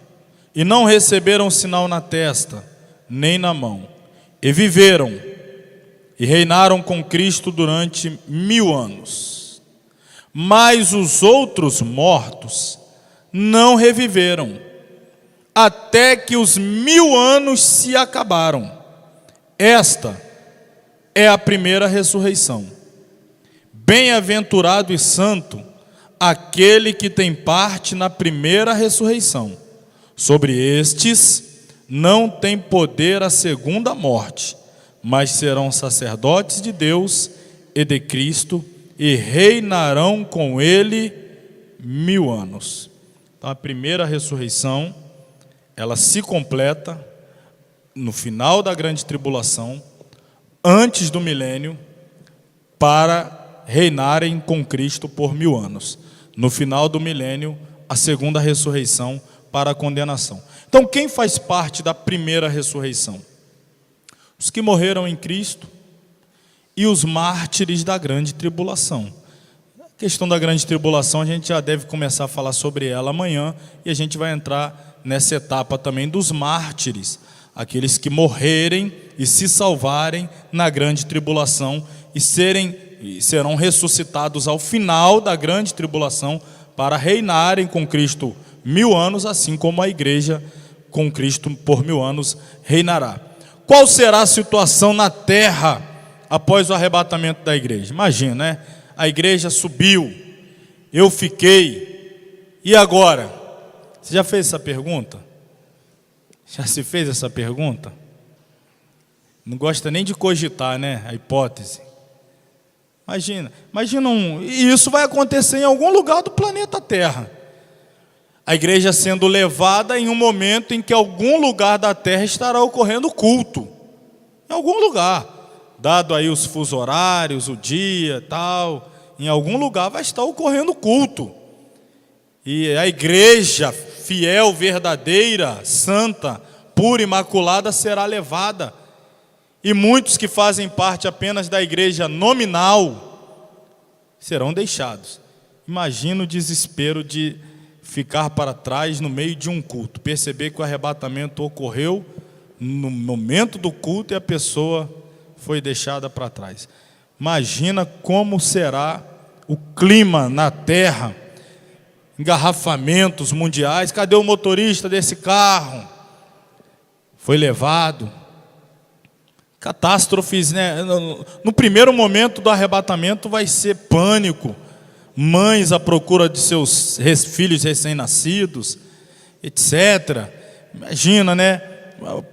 e não receberam sinal na testa, nem na mão, e viveram e reinaram com Cristo durante 1000 anos. Mas os outros mortos não reviveram, até que os 1000 anos se acabaram. Esta é a primeira ressurreição. Bem-aventurado e santo aquele que tem parte na primeira ressurreição. Sobre estes não tem poder a segunda morte, mas serão sacerdotes de Deus e de Cristo, e reinarão com ele 1000 anos. Então, a primeira ressurreição, ela se completa no final da grande tribulação, antes do milênio, para reinarem com Cristo por 1000 anos. No final do milênio, a segunda ressurreição para a condenação. Então, quem faz parte da primeira ressurreição? Os que morreram em Cristo e os mártires da grande tribulação. A questão da grande tribulação, a gente já deve começar a falar sobre ela amanhã, e a gente vai entrar nessa etapa também dos mártires, aqueles que morrerem e se salvarem na grande tribulação e serão ressuscitados ao final da grande tribulação para reinarem com Cristo 1000 anos, assim como a igreja com Cristo por 1000 anos reinará. Qual será a situação na terra após o arrebatamento da igreja? Imagina, né? A igreja subiu, eu fiquei, e agora? Você já fez essa pergunta? Já se fez essa pergunta? Não gosta nem de cogitar, né? A hipótese. Imagina, e isso vai acontecer em algum lugar do planeta Terra. A igreja sendo levada em um momento em que algum lugar da Terra estará ocorrendo culto. Em algum lugar, dado aí os fusos horários, o dia, tal, em algum lugar vai estar ocorrendo culto. E a igreja fiel, verdadeira, santa, pura, imaculada, será levada. E muitos que fazem parte apenas da igreja nominal serão deixados. Imagina o desespero de ficar para trás no meio de um culto, perceber que o arrebatamento ocorreu no momento do culto e a pessoa foi deixada para trás. Imagina como será o clima na terra, engarrafamentos mundiais. Cadê o motorista desse carro? Foi levado. Catástrofes, né? No primeiro momento do arrebatamento vai ser pânico, mães à procura de seus filhos recém-nascidos, etc. Imagina, né?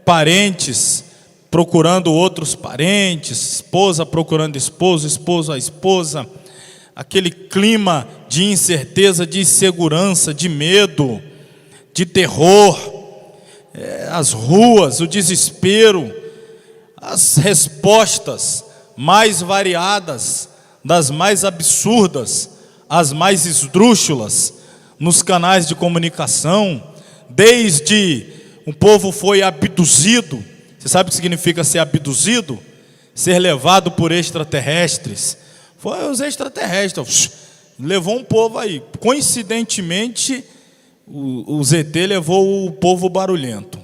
Parentes procurando outros parentes, esposa procurando esposo, esposo a esposa, aquele clima de incerteza, de insegurança, de medo, de terror, as ruas, o desespero, as respostas mais variadas, das mais absurdas, as mais esdrúxulas, nos canais de comunicação, desde um povo foi abduzido. Você sabe o que significa ser abduzido? Ser levado por extraterrestres. Foi os extraterrestres, levou um povo aí. Coincidentemente, o ZT levou o povo barulhento.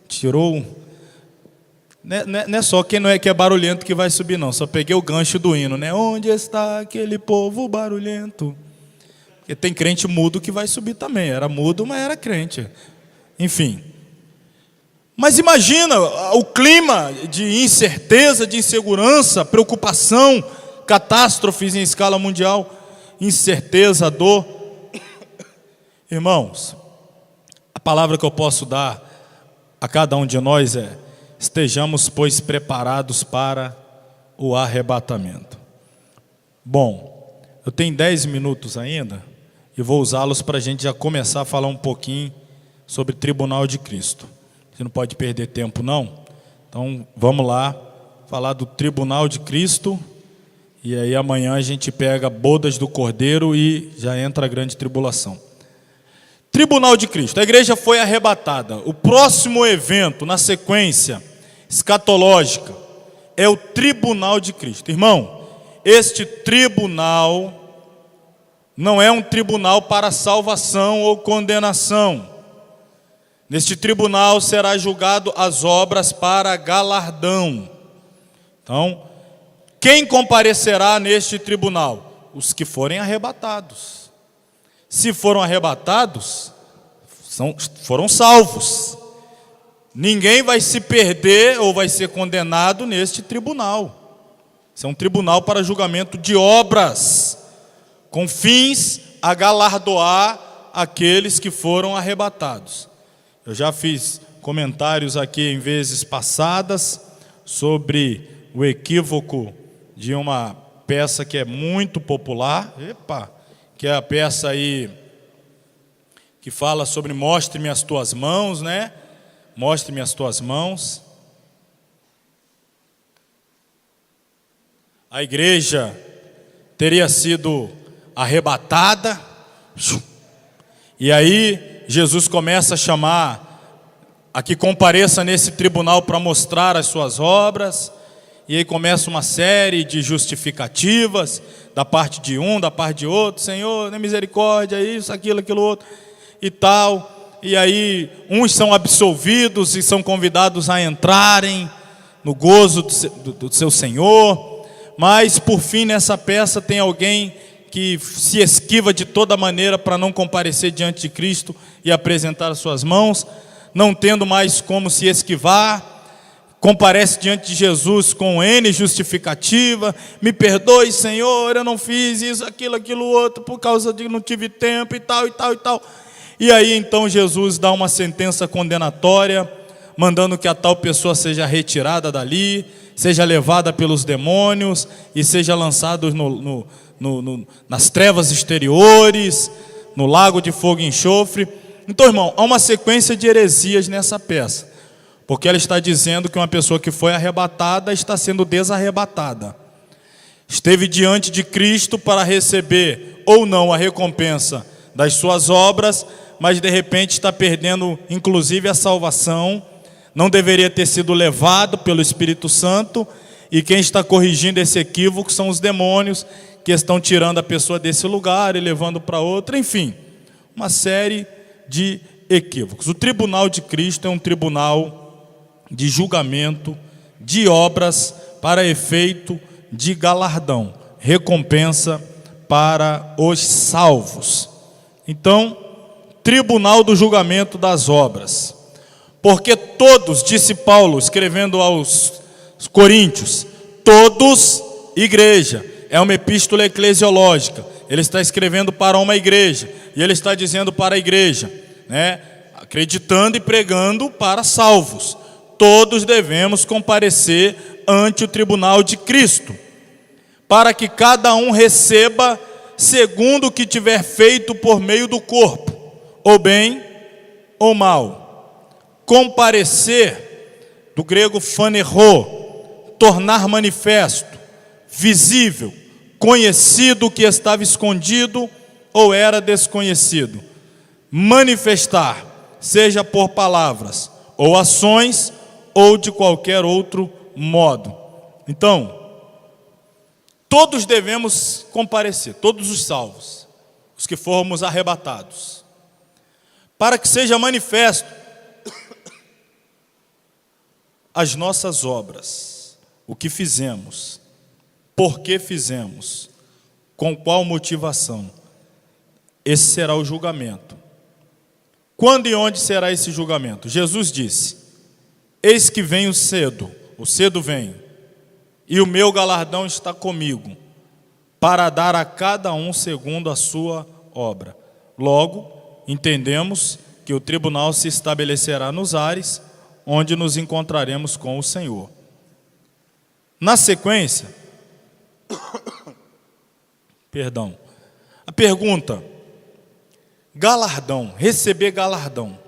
Tirou. Não é só quem não é que é barulhento que vai subir, não. Só peguei o gancho do hino, né? Onde está aquele povo barulhento? Porque tem crente mudo que vai subir também. Era mudo, mas era crente. Enfim. Mas imagina o clima de incerteza, de insegurança, preocupação, catástrofes em escala mundial, incerteza, dor. Irmãos, a palavra que eu posso dar a cada um de nós é: estejamos, pois, preparados para o arrebatamento. Bom, eu tenho 10 minutos ainda e vou usá-los para a gente já começar a falar um pouquinho sobre o tribunal de Cristo. Você não pode perder tempo, não. Então, vamos lá falar do tribunal de Cristo. E aí amanhã a gente pega bodas do Cordeiro e já entra a grande tribulação. Tribunal de Cristo. A igreja foi arrebatada. O próximo evento, na sequência escatológica, é o tribunal de Cristo. Irmão, este tribunal não é um tribunal para salvação ou condenação. Neste tribunal será julgado as obras para galardão. Então, quem comparecerá neste tribunal? Os que forem arrebatados. Se foram arrebatados, foram salvos. Ninguém vai se perder ou vai ser condenado neste tribunal. Isso é um tribunal para julgamento de obras, com fins a galardoar aqueles que foram arrebatados. Eu já fiz comentários aqui em vezes passadas sobre o equívoco de uma peça que é muito popular, que é a peça aí que fala sobre mostre-me as tuas mãos, né? Mostre-me as tuas mãos. A igreja teria sido arrebatada, e aí Jesus começa a chamar a que compareça nesse tribunal para mostrar as suas obras, e aí começa uma série de justificativas, da parte de um, da parte de outro, Senhor, tem misericórdia, isso, aquilo, outro, e tal. E aí uns são absolvidos e são convidados a entrarem no gozo do seu Senhor, mas por fim nessa peça tem alguém que se esquiva de toda maneira para não comparecer diante de Cristo e apresentar as suas mãos, não tendo mais como se esquivar, comparece diante de Jesus com N justificativa, me perdoe Senhor, eu não fiz isso, aquilo, outro, por causa de não tive tempo e tal. E aí então Jesus dá uma sentença condenatória, mandando que a tal pessoa seja retirada dali, seja levada pelos demônios e seja lançada nas trevas exteriores, no lago de fogo e enxofre. Então, irmão, há uma sequência de heresias nessa peça, porque ela está dizendo que uma pessoa que foi arrebatada está sendo desarrebatada. Esteve diante de Cristo para receber ou não a recompensa das suas obras, mas de repente está perdendo inclusive a salvação, não deveria ter sido levado pelo Espírito Santo, e quem está corrigindo esse equívoco são os demônios, que estão tirando a pessoa desse lugar e levando para outro, enfim, uma série de equívocos. O tribunal de Cristo é um tribunal de julgamento, de obras para efeito de galardão, recompensa para os salvos. Então, tribunal do julgamento das obras, porque todos, disse Paulo, escrevendo aos Coríntios, todos, igreja, é uma epístola eclesiológica, ele está escrevendo para uma igreja, e ele está dizendo para a igreja, né, acreditando e pregando para salvos, todos devemos comparecer ante o tribunal de Cristo, para que cada um receba segundo o que tiver feito por meio do corpo, ou bem ou mal. Comparecer, do grego phanerô, tornar manifesto, visível, conhecido o que estava escondido ou era desconhecido. Manifestar, seja por palavras ou ações ou de qualquer outro modo. Então, todos devemos comparecer, todos os salvos, os que formos arrebatados, para que seja manifesto as nossas obras, o que fizemos, por que fizemos, com qual motivação. Esse será o julgamento. Quando e onde será esse julgamento? Jesus disse: eis que venho cedo, o cedo vem, e o meu galardão está comigo, para dar a cada um segundo a sua obra. Logo, entendemos que o tribunal se estabelecerá nos ares, onde nos encontraremos com o Senhor. Na sequência, a pergunta: galardão, receber galardão.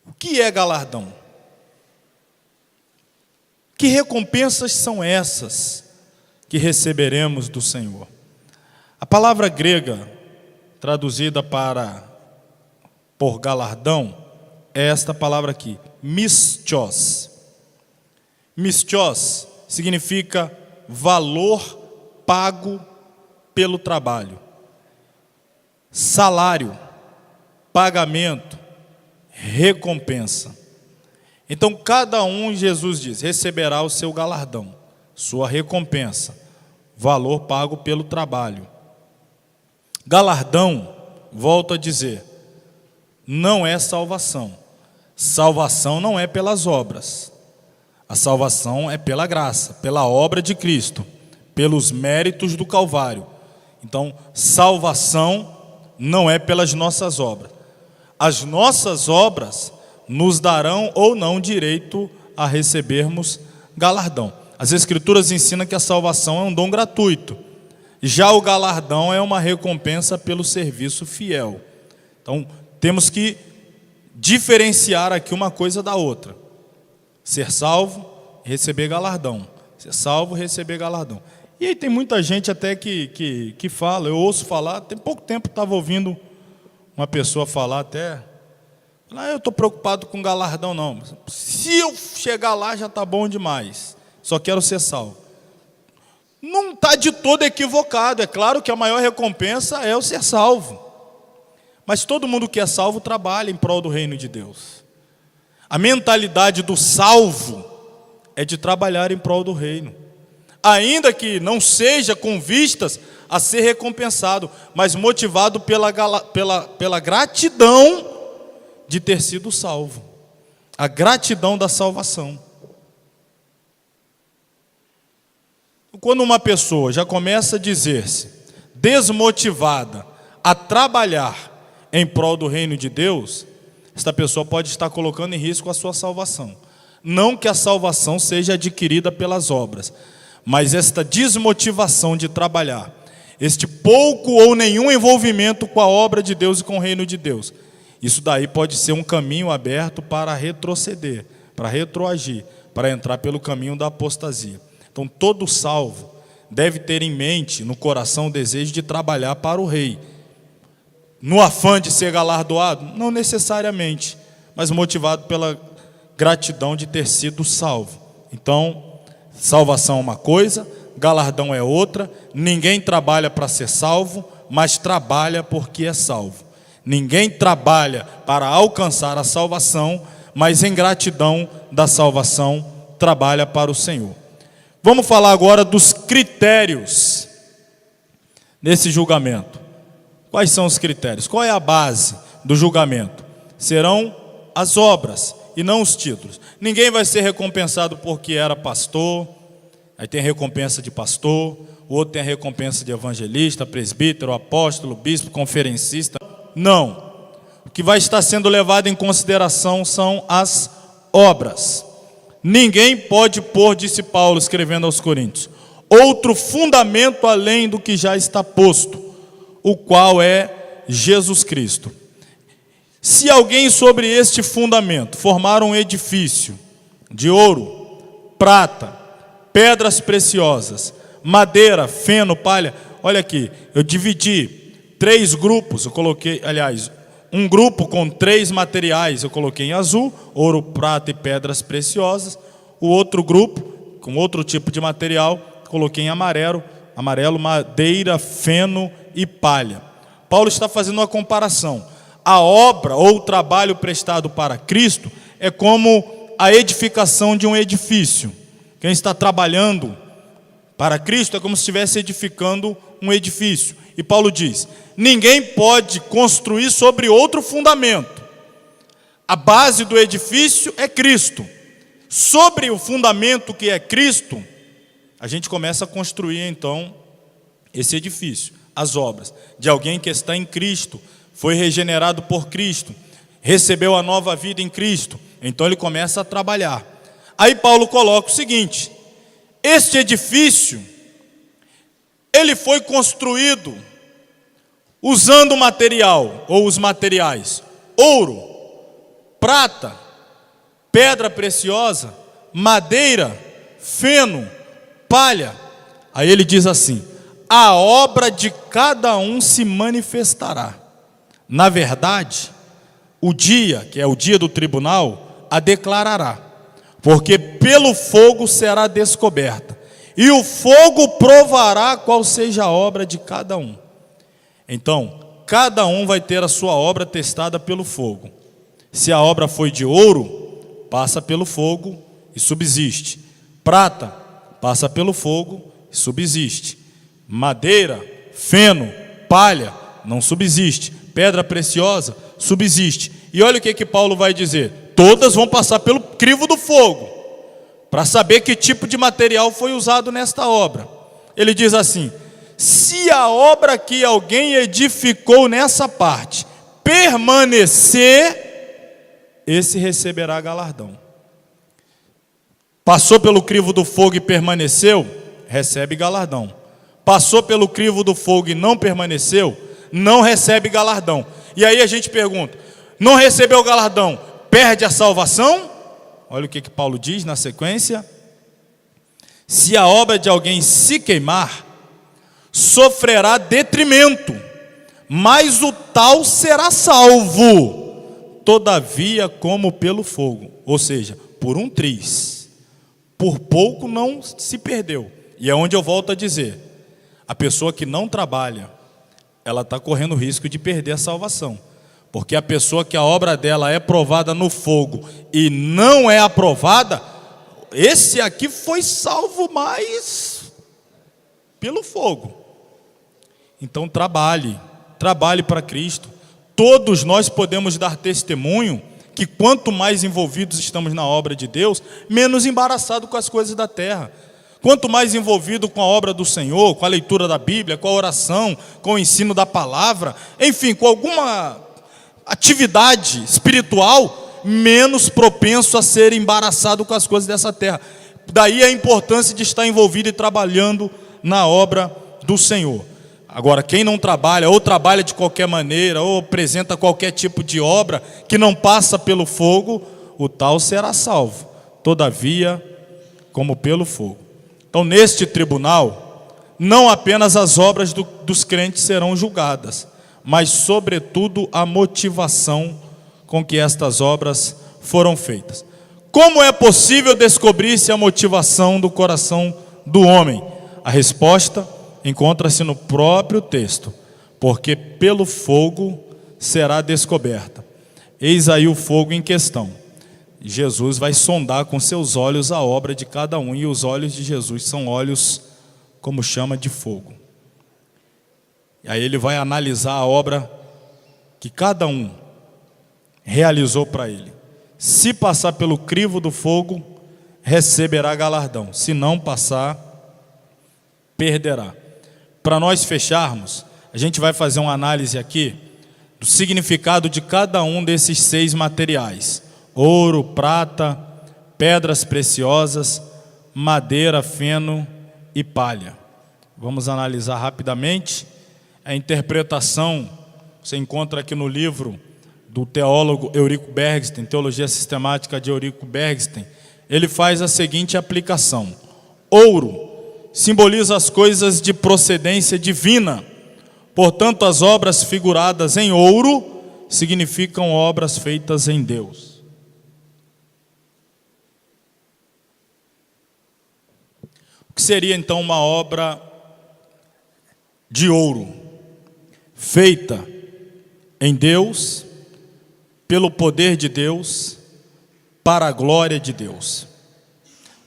O que é galardão? Que recompensas são essas que receberemos do Senhor? A palavra grega traduzida por galardão é esta palavra aqui, mistios. Mistios significa valor pago pelo trabalho. Salário, pagamento, recompensa. Então cada um, Jesus diz, receberá o seu galardão, sua recompensa, valor pago pelo trabalho. Galardão, volto a dizer, não é salvação. Salvação não é pelas obras. A salvação é pela graça, pela obra de Cristo, pelos méritos do Calvário. Então, salvação não é pelas nossas obras. As nossas obras nos darão ou não direito a recebermos galardão. As Escrituras ensinam que a salvação é um dom gratuito. Já o galardão é uma recompensa pelo serviço fiel. Então, temos que diferenciar aqui uma coisa da outra. Ser salvo, receber galardão. Ser salvo, receber galardão. E aí tem muita gente até que fala, eu ouço falar, tem pouco tempo estava ouvindo uma pessoa falar até, eu estou preocupado com galardão não, se eu chegar lá já está bom demais, só quero ser salvo. Não está de todo equivocado, é claro que a maior recompensa é o ser salvo, mas todo mundo que é salvo trabalha em prol do reino de Deus. A mentalidade do salvo é de trabalhar em prol do reino, ainda que não seja com vistas a ser recompensado, mas motivado pela gratidão de ter sido salvo, a gratidão da salvação. Quando uma pessoa já começa a dizer-se desmotivada a trabalhar em prol do reino de Deus, esta pessoa pode estar colocando em risco a sua salvação. Não que a salvação seja adquirida pelas obras, mas esta desmotivação de trabalhar, este pouco ou nenhum envolvimento com a obra de Deus e com o reino de Deus, isso daí pode ser um caminho aberto para retroceder, para retroagir, para entrar pelo caminho da apostasia. Então todo salvo deve ter em mente, no coração, o desejo de trabalhar para o rei. No afã de ser galardoado? Não necessariamente, mas motivado pela gratidão de ter sido salvo. Então, salvação é uma coisa, galardão é outra. Ninguém trabalha para ser salvo, mas trabalha porque é salvo. Ninguém trabalha para alcançar a salvação, mas em gratidão da salvação trabalha para o Senhor. Vamos falar agora dos critérios nesse julgamento. Quais são os critérios? Qual é a base do julgamento? Serão as obras e não os títulos. Ninguém vai ser recompensado porque era pastor, aí tem a recompensa de pastor, o outro tem a recompensa de evangelista, presbítero, apóstolo, bispo, conferencista. Não. O que vai estar sendo levado em consideração são as obras. Ninguém pode pôr, disse Paulo escrevendo aos Coríntios, outro fundamento além do que já está posto, o qual é Jesus Cristo. Se alguém sobre este fundamento formar um edifício de ouro, prata, pedras preciosas, madeira, feno, palha, olha aqui, eu dividi 3 grupos, eu coloquei, aliás, um grupo com 3 materiais, eu coloquei em azul, ouro, prata e pedras preciosas. O outro grupo, com outro tipo de material, coloquei em amarelo, madeira, feno e palha. Paulo está fazendo uma comparação. A obra ou o trabalho prestado para Cristo é como a edificação de um edifício. Quem está trabalhando para Cristo é como se estivesse edificando um edifício. E Paulo diz, ninguém pode construir sobre outro fundamento. A base do edifício é Cristo. Sobre o fundamento que é Cristo, a gente começa a construir então esse edifício, as obras de alguém que está em Cristo, foi regenerado por Cristo, recebeu a nova vida em Cristo, então ele começa a trabalhar. Aí Paulo coloca o seguinte, este edifício, ele foi construído usando o material, ou os materiais, ouro, prata, pedra preciosa, madeira, feno, palha. Aí ele diz assim, a obra de cada um se manifestará. Na verdade, o dia, que é o dia do tribunal, a declarará, porque pelo fogo será descoberta, e o fogo provará qual seja a obra de cada um. Então, cada um vai ter a sua obra testada pelo fogo. Se a obra foi de ouro, passa pelo fogo e subsiste. Prata, passa pelo fogo e subsiste. Madeira, feno, palha, não subsiste. Pedra preciosa, subsiste. E olha o que Paulo vai dizer: todas vão passar pelo crivo do fogo, para saber que tipo de material foi usado nesta obra. Ele diz assim: se a obra que alguém edificou nessa parte permanecer, esse receberá galardão. Passou pelo crivo do fogo e permaneceu, recebe galardão. Passou pelo crivo do fogo e não permaneceu, não recebe galardão. E aí a gente pergunta: não recebeu galardão, perde a salvação? Olha o que Paulo diz na sequência: se a obra de alguém se queimar, sofrerá detrimento, mas o tal será salvo, todavia como pelo fogo. Ou seja, por um triz, por pouco não se perdeu. E é onde eu volto a dizer: a pessoa que não trabalha, ela está correndo o risco de perder a salvação. Porque a pessoa que a obra dela é provada no fogo e não é aprovada, esse aqui foi salvo mais pelo fogo. Então trabalhe para Cristo. Todos nós podemos dar testemunho que quanto mais envolvidos estamos na obra de Deus, menos embaraçado com as coisas da terra. Quanto mais envolvido com a obra do Senhor, com a leitura da Bíblia, com a oração, com o ensino da palavra, enfim, com alguma atividade espiritual, menos propenso a ser embaraçado com as coisas dessa terra. Daí a importância de estar envolvido e trabalhando na obra do Senhor. Agora, quem não trabalha, ou trabalha de qualquer maneira, ou apresenta qualquer tipo de obra que não passa pelo fogo, o tal será salvo, todavia como pelo fogo. Então, neste tribunal, não apenas as obras dos crentes serão julgadas, mas sobretudo a motivação com que estas obras foram feitas. Como é possível descobrir-se a motivação do coração do homem? A resposta encontra-se no próprio texto: porque pelo fogo será descoberta. Eis aí o fogo em questão. Jesus vai sondar com seus olhos a obra de cada um, e os olhos de Jesus são olhos como chama de fogo. E aí ele vai analisar a obra que cada um realizou para ele. Se passar pelo crivo do fogo, receberá galardão. Se não passar, perderá. Para nós fecharmos, a gente vai fazer uma análise aqui do significado de cada um desses 6 materiais: ouro, prata, pedras preciosas, madeira, feno e palha. Vamos analisar rapidamente. A interpretação você encontra aqui no livro do teólogo Eurico Bergsten, Teologia Sistemática de Eurico Bergsten. Ele faz a seguinte aplicação: ouro simboliza as coisas de procedência divina, portanto as obras figuradas em ouro significam obras feitas em Deus. O que seria então uma obra de ouro? Feita em Deus, pelo poder de Deus, para a glória de Deus.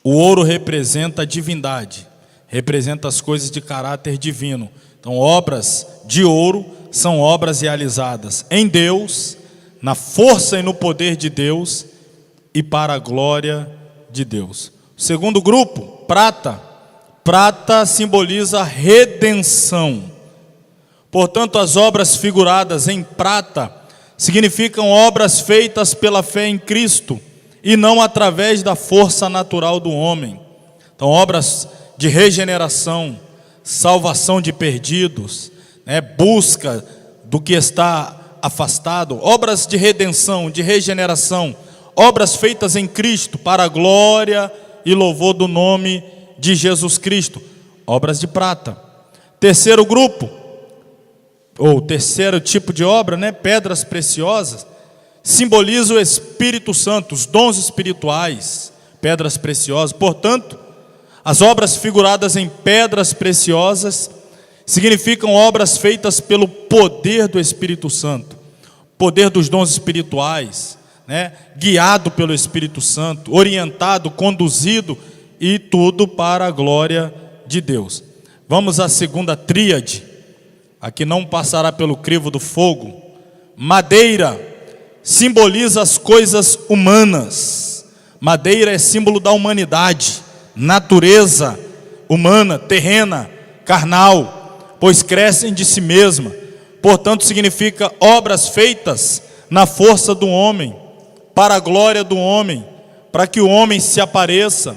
O ouro representa a divindade, representa as coisas de caráter divino. Então, obras de ouro são obras realizadas em Deus, na força e no poder de Deus e para a glória de Deus. O segundo grupo, prata. Prata simboliza redenção. Portanto, as obras figuradas em prata significam obras feitas pela fé em Cristo e não através da força natural do homem. Então, obras de regeneração, salvação de perdidos, busca do que está afastado, obras de redenção, de regeneração, obras feitas em Cristo para a glória e louvor do nome de Jesus Cristo, obras de prata. Terceiro grupo, ou terceiro tipo de obra, pedras preciosas, simboliza o Espírito Santo, os dons espirituais, pedras preciosas. Portanto, as obras figuradas em pedras preciosas significam obras feitas pelo poder do Espírito Santo, poder dos dons espirituais, guiado pelo Espírito Santo, orientado, conduzido, e tudo para a glória de Deus. Vamos à segunda tríade, a que não passará pelo crivo do fogo. Madeira simboliza as coisas humanas. Madeira é símbolo da humanidade, natureza humana, terrena, carnal, pois crescem de si mesma. Portanto, significa obras feitas na força do homem, para a glória do homem, para que o homem se apareça,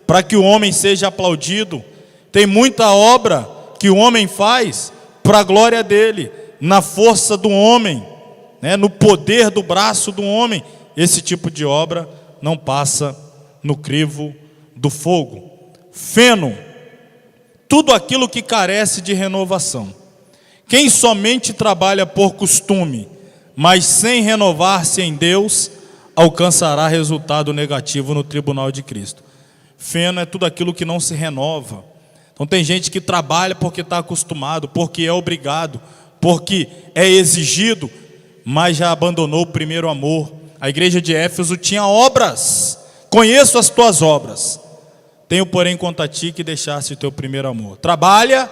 para que o homem seja aplaudido. Tem muita obra que o homem faz para a glória dele, na força do homem, no poder do braço do homem. Esse tipo de obra não passa no crivo do fogo. Feno, tudo aquilo que carece de renovação. Quem somente trabalha por costume, mas sem renovar-se em Deus, alcançará resultado negativo no tribunal de Cristo. Feno é tudo aquilo que não se renova. Então tem gente que trabalha porque está acostumado, porque é obrigado, porque é exigido, mas já abandonou o primeiro amor. A igreja de Éfeso tinha obras. Conheço as tuas obras. Tenho, porém, contra ti que deixaste o teu primeiro amor. Trabalha,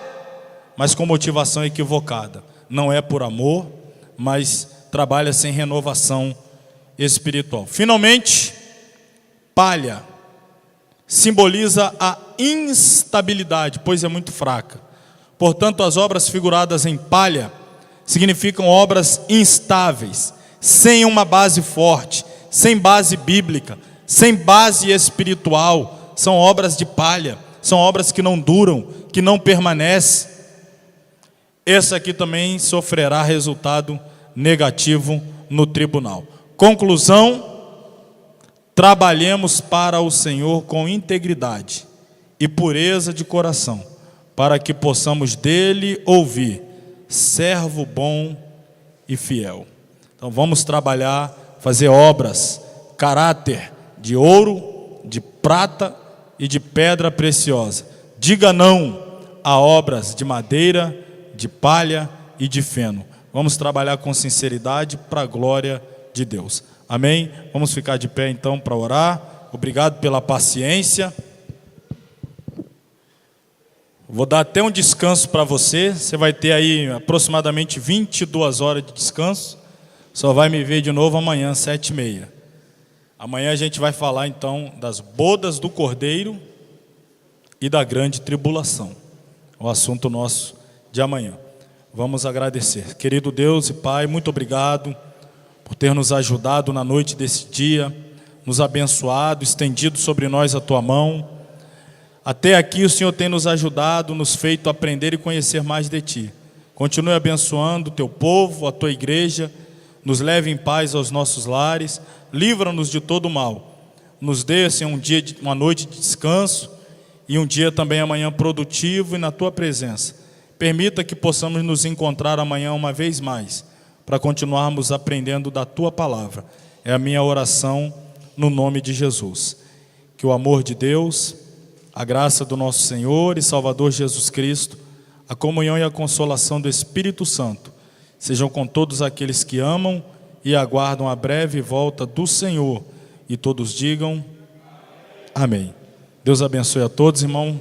mas com motivação equivocada. Não é por amor, mas trabalha sem renovação espiritual. Finalmente, palha simboliza a instabilidade, pois é muito fraca. Portanto, as obras figuradas em palha significam obras instáveis, sem uma base forte, sem base bíblica, sem base espiritual. São obras de palha, são obras que não duram, que não permanecem. Essa aqui também sofrerá resultado negativo no tribunal. Conclusão: trabalhemos para o Senhor com integridade e pureza de coração, para que possamos dele ouvir: servo bom e fiel. Então vamos trabalhar, fazer obras, caráter de ouro, de prata e de pedra preciosa. Diga não a obras de madeira, de palha e de feno. Vamos trabalhar com sinceridade para a glória de Deus. Amém? Vamos ficar de pé então para orar. Obrigado pela paciência. Vou dar até um descanso para você. Você vai ter aí aproximadamente 22 horas de descanso. Só vai me ver de novo amanhã, 7h30. Amanhã a gente vai falar então das bodas do Cordeiro e da grande tribulação. O assunto nosso de amanhã. Vamos agradecer. Querido Deus e Pai, muito obrigado por ter nos ajudado na noite desse dia, nos abençoado, estendido sobre nós a Tua mão. Até aqui o Senhor tem nos ajudado, nos feito aprender e conhecer mais de Ti. Continue abençoando o Teu povo, a Tua igreja, nos leve em paz aos nossos lares, livra-nos de todo o mal. Nos dê, Senhor, uma noite de descanso e um dia também amanhã produtivo e na Tua presença. Permita que possamos nos encontrar amanhã uma vez mais, para continuarmos aprendendo da Tua palavra. É a minha oração no nome de Jesus. Que o amor de Deus, a graça do nosso Senhor e Salvador Jesus Cristo, a comunhão e a consolação do Espírito Santo, sejam com todos aqueles que amam e aguardam a breve volta do Senhor. E todos digam amém. Deus abençoe a todos, irmão.